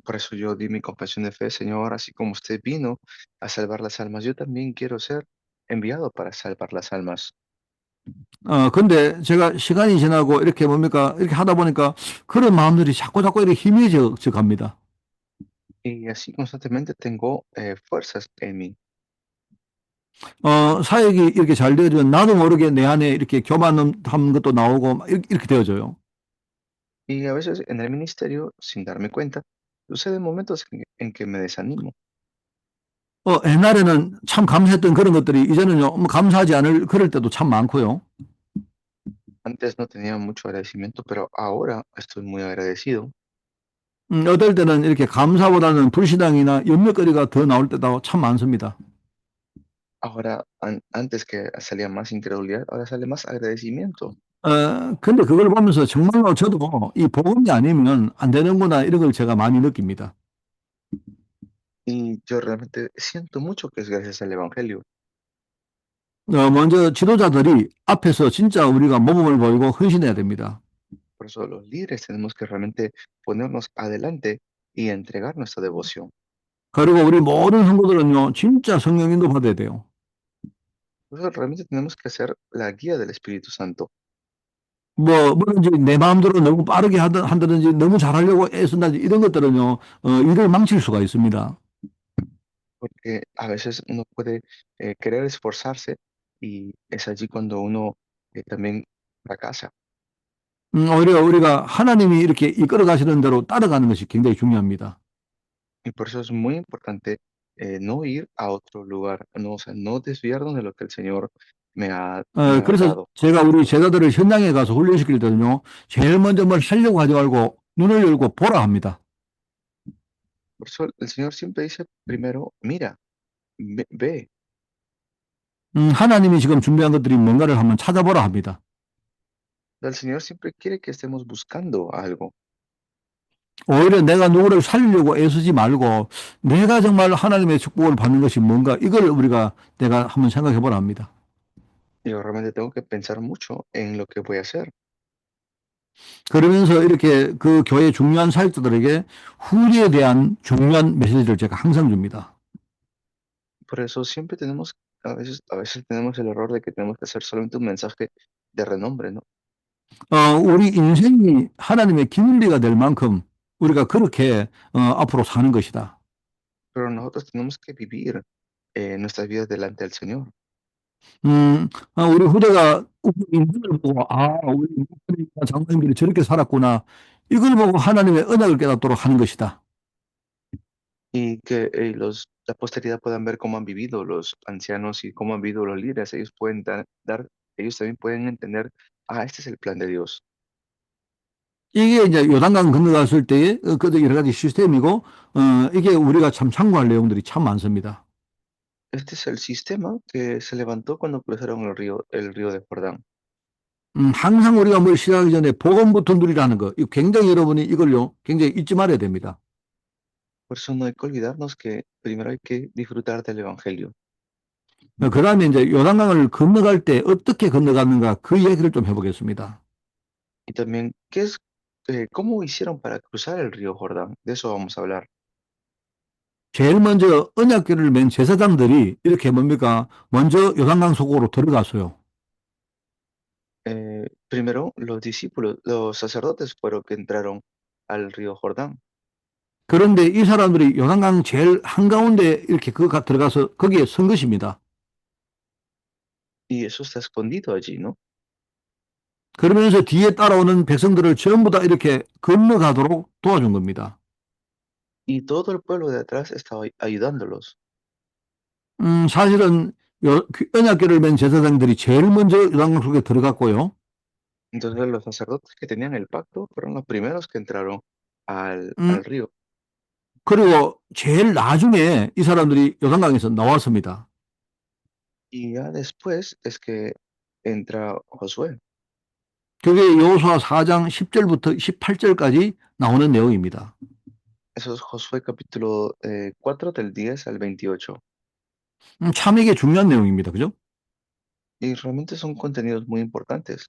[SPEAKER 2] Por eso yo di mi confesión de fe, Señor, así como usted vino a salvar las almas, yo también quiero ser enviado para salvar las almas.
[SPEAKER 1] 근데 제가 시간이 지나고 이렇게 뭡니까? 이렇게 하다 보니까 그런 마음들이 자꾸 자꾸 이렇게 희미해져 갑니다.
[SPEAKER 2] Y así constantemente tengo fuerzas en mí.
[SPEAKER 1] 사역이 이렇게 잘 되어지면 나도 모르게 내 안에 이렇게 교만한 것도 나오고 막 이렇게 되어져요.
[SPEAKER 2] Y a veces en el ministerio, sin darme cuenta, suceden momentos en que me desanimo.
[SPEAKER 1] 옛날에는 참 감사했던 그런 것들이 이제는요, 감사하지 않을 그럴 때도 참 많고요.
[SPEAKER 2] Antes no tenía mucho agradecimiento, pero ahora estoy muy agradecido.
[SPEAKER 1] 어떨 때는 이렇게 감사보다는 불신앙이나 염려거리가 더 나올 때도 참 많습니다.
[SPEAKER 2] Ahora, antes que salía más incredulidad, ahora sale más agradecimiento.
[SPEAKER 1] 근데 그걸 보면서 정말로 저도 이 복음이 아니면 안 되는구나 이런 걸 제가 많이 느낍니다.
[SPEAKER 2] Y yo realmente siento mucho que es gracias al Evangelio.
[SPEAKER 1] 먼저 지도자들이 앞에서 진짜 우리가 모범을 보이고 헌신해야 됩니다.
[SPEAKER 2] Por eso los líderes tenemos que realmente ponernos adelante y entregar nuestra devoción.
[SPEAKER 1] 그리고 우리 모든 성도들은요, 진짜 성령 인도 받아야 돼요.
[SPEAKER 2] Por eso realmente tenemos que hacer la guía del Espíritu Santo.
[SPEAKER 1] 뭐든지 내 마음대로 너무 빠르게 한다든지 너무 잘하려고 애쓴다든지 이런 것들은요, 일을 망칠 수가 있습니다.
[SPEAKER 2] Porque a veces uno puede querer esforzarse y es allí cuando uno también fracasa.
[SPEAKER 1] 오히려 우리가 하나님이 이렇게 이끌어 가시는 대로 따라가는 것이 굉장히 중요합니다.
[SPEAKER 2] Y por eso es muy importante no ir a otro lugar, no, o sea, no desviarnos de lo que el Señor me ha
[SPEAKER 1] 그래서
[SPEAKER 2] dado.
[SPEAKER 1] 제가 우리 제자들을 현장에 가서 훈련시킬 때는요, 제일 먼저 뭘 하려고 하지 말고 눈을 열고 보라 합니다.
[SPEAKER 2] Por eso el Señor siempre dice primero, mira, ve.
[SPEAKER 1] 하나님이 지금 준비한 것들이 뭔가를 한번 찾아보라 합니다.
[SPEAKER 2] El Señor siempre quiere que estemos buscando algo.
[SPEAKER 1] 오히려 내가 누구를 살리려고 애쓰지 말고 내가 정말 하나님의 축복을 받는 것이 뭔가 이걸 내가 한번 생각해 보라 합니다.
[SPEAKER 2] Yo realmente tengo que pensar mucho en lo que voy a hacer.
[SPEAKER 1] 그러면서 이렇게 그 교회 중요한 사역자들에게 후리에 대한 중요한 메시지를 제가 항상 줍니다.
[SPEAKER 2] Por eso siempre tenemos, a veces tenemos el error de que tenemos que hacer solamente un mensaje de renombre, ¿no?
[SPEAKER 1] 우리 인생이 하나님의 기밀리가 될 만큼 우리가 그렇게 앞으로 사는 것이다.
[SPEAKER 2] Pero nosotros tenemos que vivir nuestras vidas delante del Señor.
[SPEAKER 1] 우리 후대가 인생을 보고 우리 목사님과 장로님들이 저렇게 살았구나. 이걸 보고 하나님의 언약을 깨닫도록 하는 것이다.
[SPEAKER 2] Y que la posteridad puedan ver cómo han vivido los ancianos y cómo han vivido los líderes. Ellos pueden ellos también pueden entender, este es el plan de Dios.
[SPEAKER 1] 이게 이제 요단강 건너갔을 때의 그 여러 가지 시스템이고, 이게 우리가 참 참고할 내용들이 참 많습니다.
[SPEAKER 2] Este es el sistema que se levantó cuando cruzaron el río de Jordán.
[SPEAKER 1] 항상 우리가 뭘 시작하기 전에 복음부터 누리라는 거. 이거 굉장히 여러분이 이걸요, 굉장히 잊지 말아야 됩니다.
[SPEAKER 2] Por eso no hay que olvidarnos que primero hay que disfrutar del Evangelio.
[SPEAKER 1] 그 다음에 이제 요단강을 건너갈 때 어떻게 건너갔는가 그 얘기를 좀 해보겠습니다.
[SPEAKER 2] Y también, ¿cómo hicieron para cruzar el río Jordán? De eso vamos a hablar.
[SPEAKER 1] 제일 먼저 언약궤를 맨 제사장들이 이렇게 뭡니까? 먼저 요단강 속으로 들어갔어요.
[SPEAKER 2] Primero, los discípulos, los sacerdotes fueron que entraron al río Jordán.
[SPEAKER 1] 그런데 이 사람들이 요단강 제일 한가운데 이렇게 들어가서 거기에 선 것입니다.
[SPEAKER 2] Y eso está escondido allí, ¿no?
[SPEAKER 1] 그러면서 뒤에 따라오는 백성들을 전부 다 이렇게 건너가도록 도와준 겁니다.
[SPEAKER 2] Y todo el pueblo de atrás estaba ayudándolos.
[SPEAKER 1] 사실은 언약궤를 맨 제사장들이 제일 먼저 요단강 속에 들어갔고요.
[SPEAKER 2] Entonces los sacerdotes que tenían el pacto fueron los primeros que entraron
[SPEAKER 1] 음,
[SPEAKER 2] al río.
[SPEAKER 1] 그리고 제일 나중에 이 사람들이 요단강에서 나왔습니다.
[SPEAKER 2] Y ya después es que entra Josué.
[SPEAKER 1] 그게 여호수아 4장 10절부터 18절까지 나오는 내용입니다.
[SPEAKER 2] Eso es Josué capítulo 4 del 10 al 28.
[SPEAKER 1] 참 이게 중요한 내용입니다. 그죠?
[SPEAKER 2] Y realmente son contenidos muy importantes.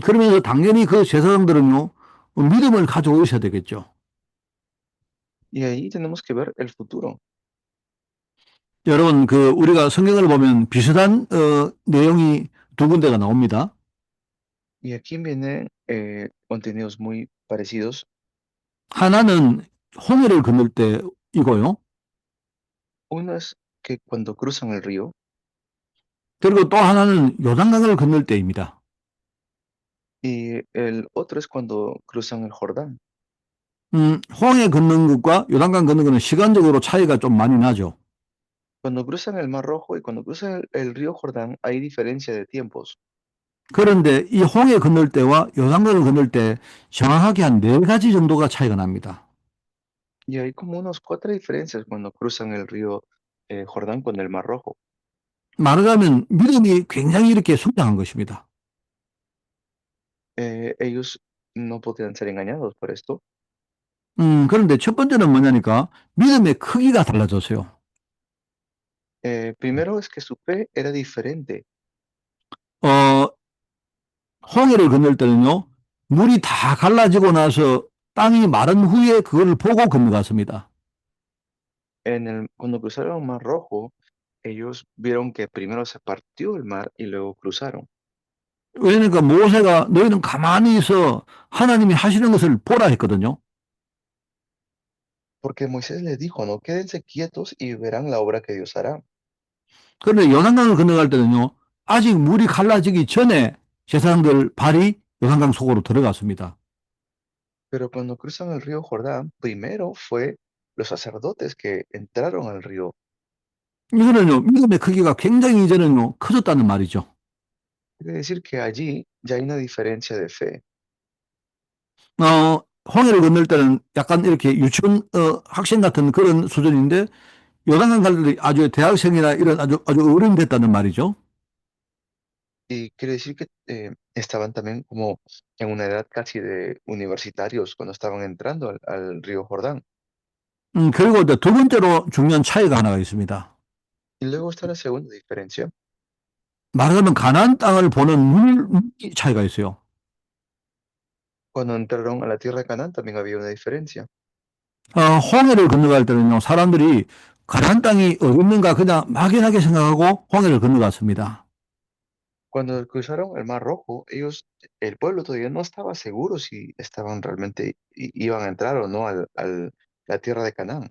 [SPEAKER 1] 그러면서 당연히 그 제사장들은요, 믿음을 가지고 있어야 되겠죠.
[SPEAKER 2] Y ahí tenemos que ver el futuro.
[SPEAKER 1] 여러분, 우리가 성경을 보면 비슷한 내용이 두 군데가 나옵니다.
[SPEAKER 2] Y aquí vienen contenidos muy parecidos.
[SPEAKER 1] 하나는 홍해를 건널 때이고요.
[SPEAKER 2] Uno es que cuando cruzan el río,
[SPEAKER 1] 그리고 또 하나는 요단강을 건널 때입니다.
[SPEAKER 2] y el otro es cuando cruzan el Jordán.
[SPEAKER 1] 홍해 건너는 것과 요단강 건너는 것은 시간적으로 차이가 좀 많이 나죠.
[SPEAKER 2] Cuando cruzan el Mar Rojo y cuando cruzan el río Jordán hay diferencia de tiempos.
[SPEAKER 1] 그런데 이 홍해 건널 때와 요단강을 건널 때 정확하게 한 4가지 정도가 차이가 납니다.
[SPEAKER 2] Y hay como unos 4 diferencias cuando cruzan el río Jordán con el Mar Rojo.
[SPEAKER 1] 말하자면 믿음이 굉장히 이렇게 성장한 것입니다.
[SPEAKER 2] Ellos no podrían ser engañados por esto.
[SPEAKER 1] 그런데 첫 번째는 뭐냐니까 믿음의 크기가 달라졌어요.
[SPEAKER 2] Primero es que su fe era diferente.
[SPEAKER 1] 어, 홍해를 건널 때는요, 물이 다 갈라지고 나서 땅이 마른 후에 그걸 보고 건너갔습니다.
[SPEAKER 2] Cuando cruzaron el Mar Rojo, ellos vieron que primero se partió el mar y luego cruzaron.
[SPEAKER 1] 왜냐니까 모세가 너희는 가만히 있어 하나님이 하시는 것을 보라 했거든요.
[SPEAKER 2] Porque Moisés les dijo, no quédense quietos y verán la obra que Dios hará.
[SPEAKER 1] 그런데 요단강을 건너갈 때는요, 아직 물이 갈라지기 전에 제사장들 발이 요단강 속으로 들어갔습니다.
[SPEAKER 2] Pero cuando cruzan el río Jordán, primero fue los sacerdotes que entraron al río.
[SPEAKER 1] 이거는요, 믿음의 크기가 굉장히 이제는요, 커졌다는 말이죠.
[SPEAKER 2] Quiere decir que allí ya hay una diferencia de fe.
[SPEAKER 1] 홍해를 건널 때는 약간 이렇게 유치원 학생 같은 그런 수준인데 요단강 갈 때 아주 대학생이나 이런 아주 어른이 됐다는 말이죠.
[SPEAKER 2] Y quiere decir que estaban también como en una edad casi de universitarios cuando estaban entrando al río Jordán.
[SPEAKER 1] 그리고 이제 두 번째로 중요한 차이가 하나가 있습니다.
[SPEAKER 2] Y luego está la segunda diferencia.
[SPEAKER 1] 말하자면 가나안 땅을 보는 눈 차이가 있어요.
[SPEAKER 2] Cuando entraron a la tierra de Canaán también había una diferencia.
[SPEAKER 1] 홍해를 건너갈 때는요, 사람들이 가나안 땅이 어디 있는가 그냥 막연하게 생각하고 홍해를 건너갔습니다.
[SPEAKER 2] Cuando cruzaron el Mar Rojo, el pueblo todavía no estaba seguro si estaban realmente, iban a entrar o no la tierra de Canaán.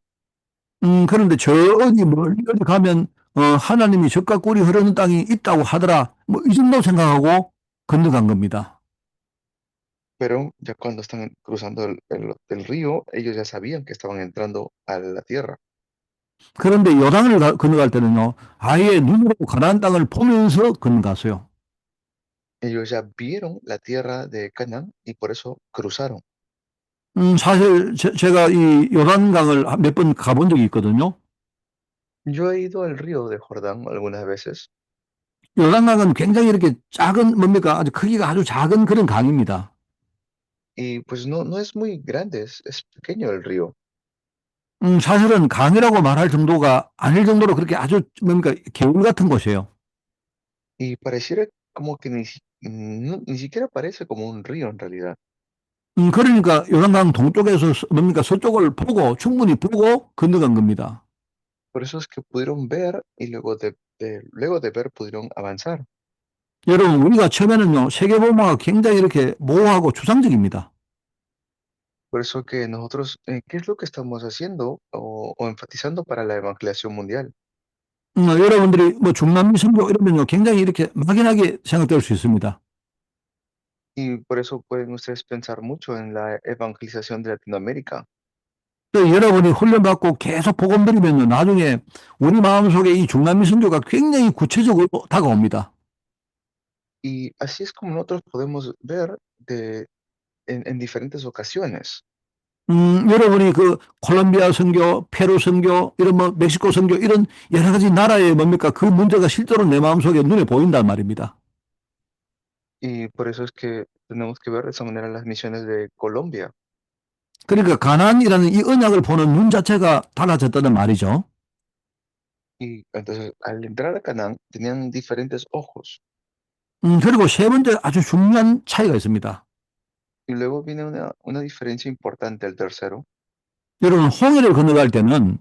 [SPEAKER 1] 그런데 저 어디 멀리 어디 가면 하나님이 젖과 꿀이 흐르는 땅이 있다고 하더라. 뭐 이 정도 생각하고 건너간 겁니다.
[SPEAKER 2] Pero ya cuando están cruzando el río, ellos ya sabían que estaban entrando a la tierra.
[SPEAKER 1] 그런데 요단을 건너갈 때는요, 아예 눈으로 가나안 땅을 보면서 건너갔어요.
[SPEAKER 2] Ellos ya vieron la tierra de Canaán y por eso cruzaron.
[SPEAKER 1] 사실 제가 이 요단강을 몇 번 가본 적이 있거든요.
[SPEAKER 2] Yo he ido al río de Jordán algunas veces
[SPEAKER 1] 요단강은 굉장히 이렇게 작은, 뭡니까? 아주 크기가 아주 작은 그런 강입니다.
[SPEAKER 2] y pues no es muy grande, es pequeño el río.
[SPEAKER 1] 사실은 강이라고 말할 정도가 아닐 정도로 그렇게 아주, 뭡니까? 개울 같은 곳이에요.
[SPEAKER 2] Y pareciera como que ni siquiera parece como un río en realidad.
[SPEAKER 1] 그러니까 요단강 동쪽에서 뭡니까? 서쪽을 보고, 충분히 보고 건너간 겁니다.
[SPEAKER 2] Por eso es que pudieron ver y luego de ver pudieron avanzar.
[SPEAKER 1] 여러분, 우리가 처음에는요, 세계복음화가 굉장히 이렇게 모호하고 추상적입니다.
[SPEAKER 2] Por eso que nosotros, ¿qué es lo que estamos haciendo o enfatizando para la evangelización mundial?
[SPEAKER 1] 여러분들이 뭐 중남미 선교 이러면요, 굉장히 이렇게 막연하게 생각될 수 있습니다.
[SPEAKER 2] Y por eso pueden ustedes pensar mucho en la evangelización de Latinoamérica.
[SPEAKER 1] 또 여러분이 훈련받고 계속 복음 드리면 나중에 우리 마음속에 이 중남미 선교가 굉장히 구체적으로 다가옵니다.
[SPEAKER 2] Y así es como nosotros podemos ver en diferentes ocasiones.
[SPEAKER 1] 여러분이 그 콜롬비아 선교, 페루 선교, 이런 뭐 멕시코 선교 이런 여러 가지 나라의 뭡니까 그 문제가 실제로 내 마음속에 눈에 보인단 말입니다.
[SPEAKER 2] Y por eso es que tenemos que ver de esa manera las misiones de Colombia.
[SPEAKER 1] 그러니까 가나안이라는 이 언약을 보는 눈 자체가 달라졌다는 말이죠.
[SPEAKER 2] Y entonces, al entrar a Canaán, tenían diferentes ojos.
[SPEAKER 1] 그리고 세 번째 아주 중요한 차이가 있습니다.
[SPEAKER 2] Y luego viene una diferencia importante al tercero.
[SPEAKER 1] 여러분 홍해를 건너갈 때는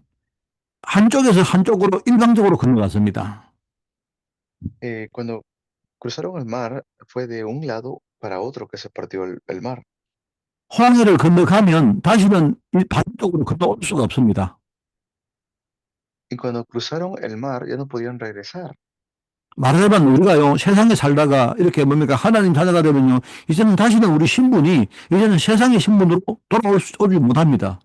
[SPEAKER 1] 한쪽에서 한쪽으로 일방적으로 건너갔습니다.
[SPEAKER 2] Cuando cruzaron el mar, fue de un lado para otro que se partió el mar.
[SPEAKER 1] 홍해를 건너가면 다시는 이 반대쪽으로 건너올 수가 없습니다.
[SPEAKER 2] Y cuando cruzaron el mar, ya no podían regresar.
[SPEAKER 1] 말하자면 우리가요 세상에 살다가 이렇게 뭡니까 하나님 자녀가 되면요 이제는 다시는 우리 신분이 이제는 세상의 신분으로 오지 못합니다.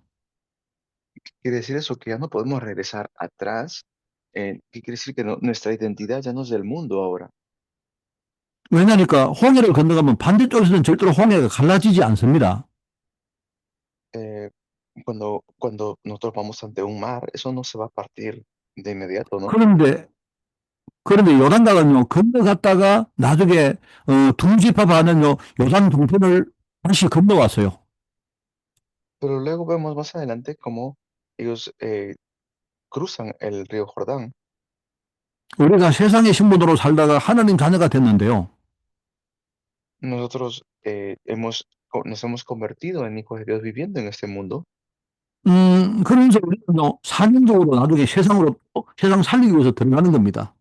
[SPEAKER 2] Quiere decir eso, que ya no podemos regresar atrás. ¿Qué quiere decir? Que nuestra identidad ya no es del mundo ahora.
[SPEAKER 1] 왜냐니까 홍해를 건너가면 반대쪽에서는 절대로 홍해가 갈라지지 않습니다.
[SPEAKER 2] Eh, cuando nosotros vamos ante un mar, eso no se va a partir de inmediato, ¿no?
[SPEAKER 1] 그런데 요단강은요 건너갔다가 나중에 둥지파반은요 요단 동편을 다시 건너왔어요.
[SPEAKER 2] Pero luego vemos más adelante cómo ellos cruzan el río Jordán.
[SPEAKER 1] 우리가 세상의 신분으로 살다가 하나님 자녀가 됐는데요.
[SPEAKER 2] Nosotros nos hemos convertido en hijos de Dios viviendo en este mundo.
[SPEAKER 1] 그러면서 우리는요 사명적으로 나중에 세상으로 세상 살리기 위해서 들어가는 겁니다.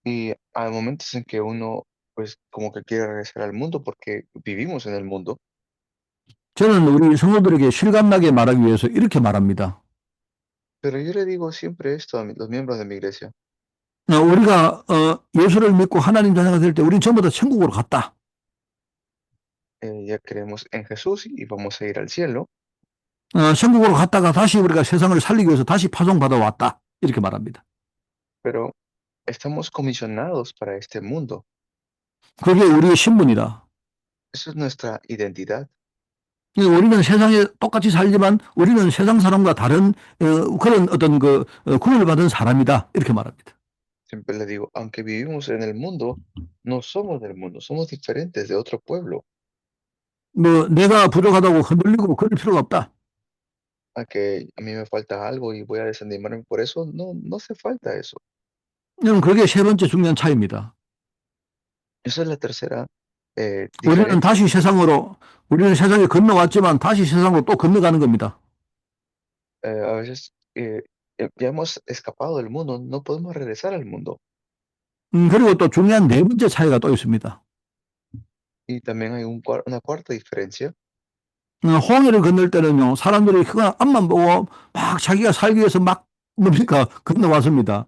[SPEAKER 2] Y hay momentos en que uno, pues, como que quiere regresar al mundo porque vivimos en el mundo.
[SPEAKER 1] 저는 우리 성도들에게 실감나게 말하기 위해서 이렇게 말합니다.
[SPEAKER 2] Pero yo le digo siempre esto a los miembros de mi iglesia.
[SPEAKER 1] 우리가 예수를 믿고 하나님 자녀가 될 때 우리는 전부 다 천국으로 갔다.
[SPEAKER 2] Ya creemos en Jesús y vamos a ir al cielo,
[SPEAKER 1] 천국으로 갔다가 다시 우리가 세상을 살리기 위해서 다시 파송받아 왔다. 이렇게 말합니다.
[SPEAKER 2] pero estamos comisionados para este mundo.
[SPEAKER 1] 그게 우리의 신분이다.
[SPEAKER 2] Esa es nuestra identidad.
[SPEAKER 1] 우리는 세상에 똑같이 살지만 우리는 세상 사람과 다른 그런 어떤 구원을 받은 사람이다. 이렇게 말합니다.
[SPEAKER 2] Siempre le digo, aunque vivimos en el mundo, no somos del mundo, somos diferentes de otro pueblo.
[SPEAKER 1] 뭐 내가 부족하다고 흔들리고 그럴 필요가 없다.
[SPEAKER 2] A que a mí me falta algo y voy a desanimarme por eso, no hace falta eso.
[SPEAKER 1] 그게 세 번째 중요한 차이입니다.
[SPEAKER 2] Esa es la tercera
[SPEAKER 1] 우리는
[SPEAKER 2] diferencia.
[SPEAKER 1] 우리는 세상에 건너왔지만 다시 세상으로 또 건너가는 겁니다.
[SPEAKER 2] A veces ya hemos escapado del mundo, no podemos regresar al mundo.
[SPEAKER 1] 그리고 또 중요한 네 번째 차이가 또 있습니다.
[SPEAKER 2] Y también hay una cuarta diferencia.
[SPEAKER 1] 홍해를 건널 때는요, 사람들이 그냥 앞만 보고 막 자기가 살기 위해서 막 뭡니까 건너왔습니다.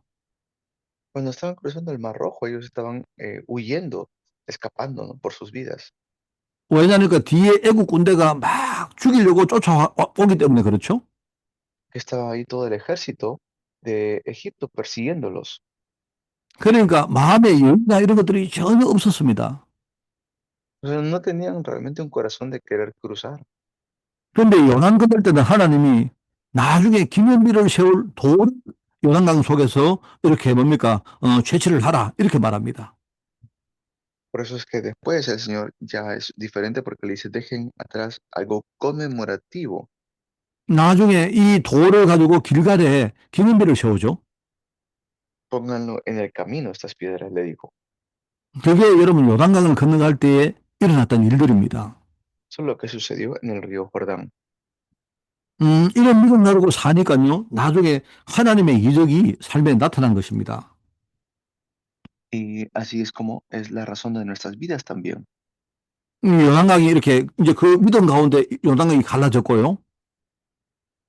[SPEAKER 2] Cuando estaban cruzando el Mar Rojo, ellos estaban huyendo, escapando, ¿no? Por sus vidas.
[SPEAKER 1] 왜냐니까 뒤에 애국 군대가 막 죽이려고 쫓아오기 때문에 그렇죠.
[SPEAKER 2] Estaba ahí todo el ejército de Egipto persiguiéndolos.
[SPEAKER 1] 그러니까 마음의 여유나 이런 것들이 전혀 없었습니다.
[SPEAKER 2] O sea, no tenían realmente un corazón de querer cruzar.
[SPEAKER 1] 그런데 요난 건널 때는 하나님이 나중에 기념비를 세울 돌 요단강 속에서 이렇게 뭡니까? 채취를 하라. 이렇게 말합니다.
[SPEAKER 2] Por eso es que después el Señor ya es diferente porque le dice, dejen atrás algo conmemorativo.
[SPEAKER 1] 나중에 이 돌을 가지고 길갈에 기념비를 세우죠.
[SPEAKER 2] Pónganlo en el camino, estas piedras, le dijo.
[SPEAKER 1] 그게 여러분 요단강을 건너갈 때에 일어났던 일들입니다.
[SPEAKER 2] Eso es lo que sucedió en el río Jordán.
[SPEAKER 1] 이런 믿음 가지고 사니까요. 나중에 하나님의 이적이 삶에 나타난 것입니다.
[SPEAKER 2] Y así es como es la razón de nuestras vidas también.
[SPEAKER 1] 요단강이 이렇게 이제 그 믿음 가운데 요단강이 갈라졌고요.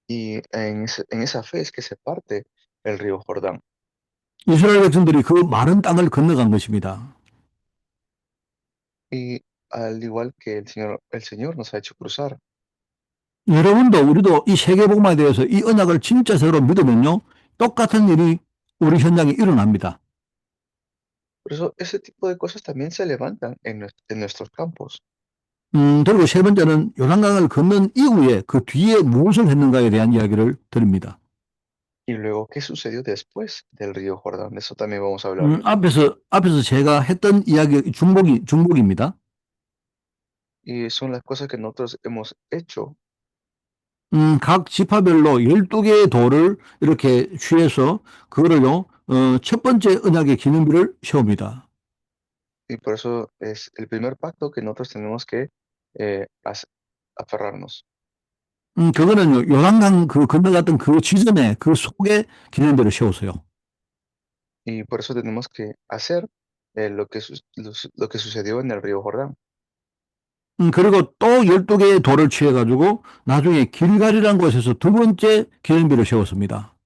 [SPEAKER 2] Y en esa fe es que se parte el río Jordán.
[SPEAKER 1] 이스라엘 백성들이 그 마른 땅을 건너간 것입니다.
[SPEAKER 2] Y al igual que el Señor nos ha hecho cruzar.
[SPEAKER 1] 여러분도 우리도 이 세계복음에 대해서 이 언약을 진짜적으로 믿으면요. 똑같은 일이 우리 현장에 일어납니다.
[SPEAKER 2] Por eso ese tipo de cosas también se levantan en nuestros campos.
[SPEAKER 1] 그리고 세 번째는 요단강을 건넌 이후에 그 뒤에 무엇을 했는가에 대한 이야기를 드립니다.
[SPEAKER 2] Y luego, ¿qué sucedió después del río Jordán? De eso también vamos a hablar.
[SPEAKER 1] 앞에서 제가 했던 이야기 중복입니다.
[SPEAKER 2] Y son las cosas que nosotros hemos hecho.
[SPEAKER 1] 각 지파별로 12개의 돌을 이렇게 취해서 그거를요, 첫 번째 언약의 기념비를 세웁니다.
[SPEAKER 2] Y por eso es el primer pacto que nosotros tenemos que aferrarnos.
[SPEAKER 1] 그거는요, 요단강 그 건너갔던 그 지점에 그 속에 기념비를 세우세요.
[SPEAKER 2] Y por eso tenemos que hacer lo que sucedió en el río Jordán.
[SPEAKER 1] 그리고 또 12개의 돌을 취해가지고 나중에 길갈이라는 곳에서 두 번째 기념비를 세웠습니다.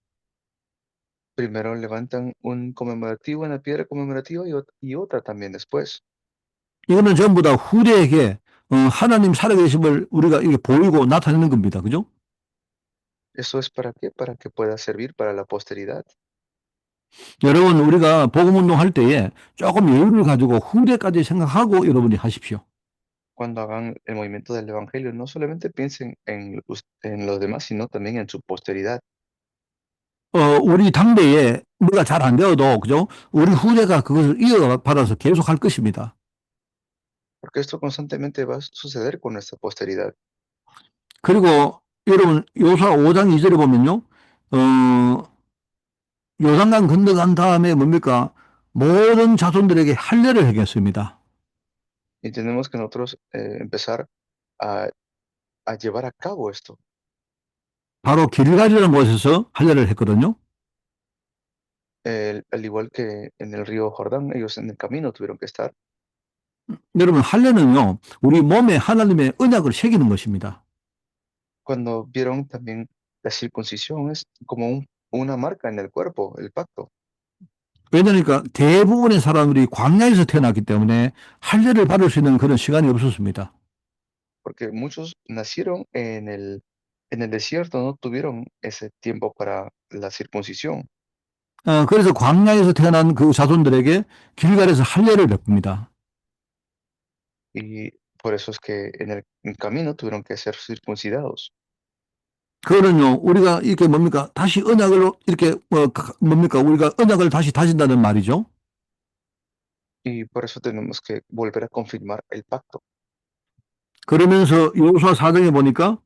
[SPEAKER 2] Primero levantan un conmemorativo, una piedra conmemorativa y otra también después.
[SPEAKER 1] 이거는 전부 다 후대에게 하나님 살아계심을 우리가 이게 보이고 나타내는 겁니다. 그죠?
[SPEAKER 2] ¿Eso es para qué? Para que pueda servir para la posteridad.
[SPEAKER 1] 여러분, 우리가 복음운동 할 때에 조금 여유를 가지고 후대까지 생각하고 여러분이 하십시오.
[SPEAKER 2] Cuando hagan el movimiento del Evangelio, no solamente piensen en los demás, sino también en su posteridad.
[SPEAKER 1] 우리 당대에 뭐가 잘 안 되어도, 그죠? 우리 후대가 그것을 이어받아서 계속 할 것입니다.
[SPEAKER 2] Porque esto constantemente va a suceder con nuestra posteridad.
[SPEAKER 1] 그리고 여러분, 요사 5장 2절에 보면요, 요단강 건너간 다음에 뭡니까? 모든 자손들에게 할례를 하겠습니다.
[SPEAKER 2] Y tenemos que nosotros empezar a, a llevar a cabo esto.
[SPEAKER 1] 바로 길갈이라는 곳에서 할례를 했거든요.
[SPEAKER 2] Al igual que en el río Jordán, ellos en el camino tuvieron que estar.
[SPEAKER 1] 여러분, 할례는요, 우리 몸에 하나님의 언약을 새기는 것입니다.
[SPEAKER 2] Cuando vieron también la circuncisión es como una marca en el cuerpo, el pacto.
[SPEAKER 1] 왜냐니까 대부분의 사람들이 광야에서 태어났기 때문에 할례를 받을 수 있는 그런 시간이 없었습니다.
[SPEAKER 2] Porque muchos nacieron en el desierto, no tuvieron ese tiempo para la circuncisión.
[SPEAKER 1] 그래서 광야에서 태어난 그 자손들에게 길갈에서 할례를 베풉니다.
[SPEAKER 2] Y por eso es que en el camino tuvieron que ser circuncidados.
[SPEAKER 1] 그거는요, 우리가 이렇게 뭡니까? 다시 언약을 이렇게, 뭡니까? 우리가 언약을 다시 다진다는 말이죠.
[SPEAKER 2] Y por eso tenemos que volver a confirmar el pacto.
[SPEAKER 1] 그러면서 여호수아 4장에 보니까,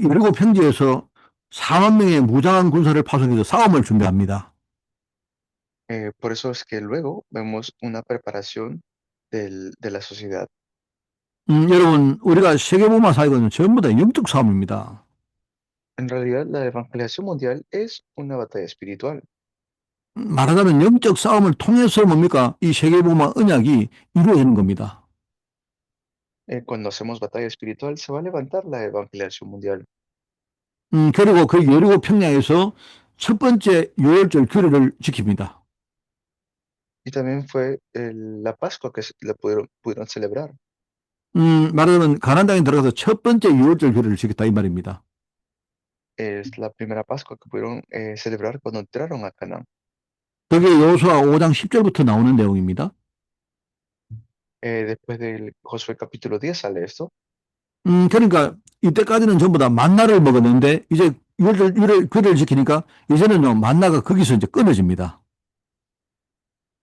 [SPEAKER 1] 일곱 평지에서 4만 명의 무장한 군사를 파송해서 싸움을 준비합니다.
[SPEAKER 2] Por eso es que luego vemos una preparación de la sociedad.
[SPEAKER 1] 여러분, 우리가 세계복음화 사역은 전부 다 영적 싸움입니다.
[SPEAKER 2] En realidad, la evangelización mundial es una batalla espiritual.
[SPEAKER 1] 말하자면 영적 싸움을 통해서 뭡니까? 이 세계복음화 언약이 이루어지는 겁니다.
[SPEAKER 2] Cuando hacemos batalla espiritual, se va a levantar la evangelización mundial.
[SPEAKER 1] 그리고 그 여리고 평야에서 첫 번째 유월절 규례를 지킵니다.
[SPEAKER 2] Y también fue la Pascua que la pudieron celebrar.
[SPEAKER 1] 말하자면 가나안 땅에 들어가서 첫 번째 유월절 규례를 지켰다 이 말입니다.
[SPEAKER 2] Es la primera Pascua que pudieron celebrar cuando entraron a Canaán.
[SPEAKER 1] 그게 여호수아 5장 10절부터 나오는 내용입니다.
[SPEAKER 2] Después del Josué capítulo 10 sale esto.
[SPEAKER 1] 그러니까 이때까지는 전부 다 만나를 먹었는데 이제 규례를 지키니까 이제는요, 만나가 거기서 이제 끊어집니다.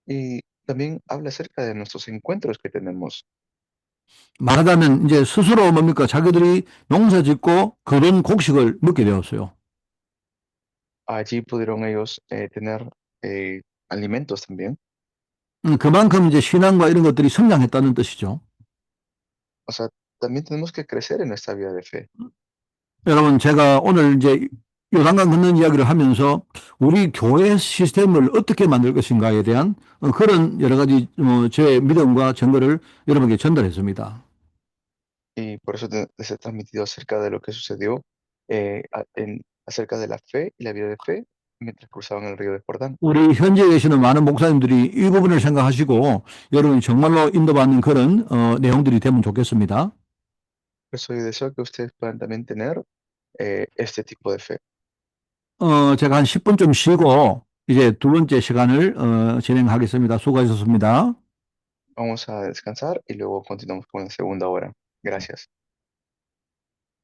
[SPEAKER 2] Y también habla acerca de nuestros encuentros que tenemos.
[SPEAKER 1] 말하자면 이제 스스로 뭡니까? 자기들이 농사 짓고 그런 곡식을 먹게 되었어요.
[SPEAKER 2] Allí pudieron ellos tener alimentos también.
[SPEAKER 1] 그만큼 이제 신앙과 이런 것들이 성장했다는 뜻이죠.
[SPEAKER 2] O sea, también tenemos que crecer en nuestra vida de fe.
[SPEAKER 1] 여러분, 제가 오늘 이제 요단강 걷는 이야기를 하면서 우리 교회 시스템을 어떻게 만들 것인가에 대한 그런 여러 가지 제 믿음과 증거를 여러분께 전달했습니다.
[SPEAKER 2] Y por eso les he transmitido acerca de lo que sucedió acerca de la fe y la vida de fe mientras cruzaban el río de Jordán.
[SPEAKER 1] 우리 현지에 계시는 많은 목사님들이 이 부분을 생각하시고 여러분이 정말로 인도받는 그런 내용들이 되면 좋겠습니다.
[SPEAKER 2] Por eso yo deseo que ustedes puedan también tener este tipo de fe.
[SPEAKER 1] 제가 한 10분쯤 쉬고 이제 두 번째 시간을 진행하겠습니다. 수고하셨습니다.
[SPEAKER 2] Vamos a descansar y luego continuamos con la segunda hora. Gracias.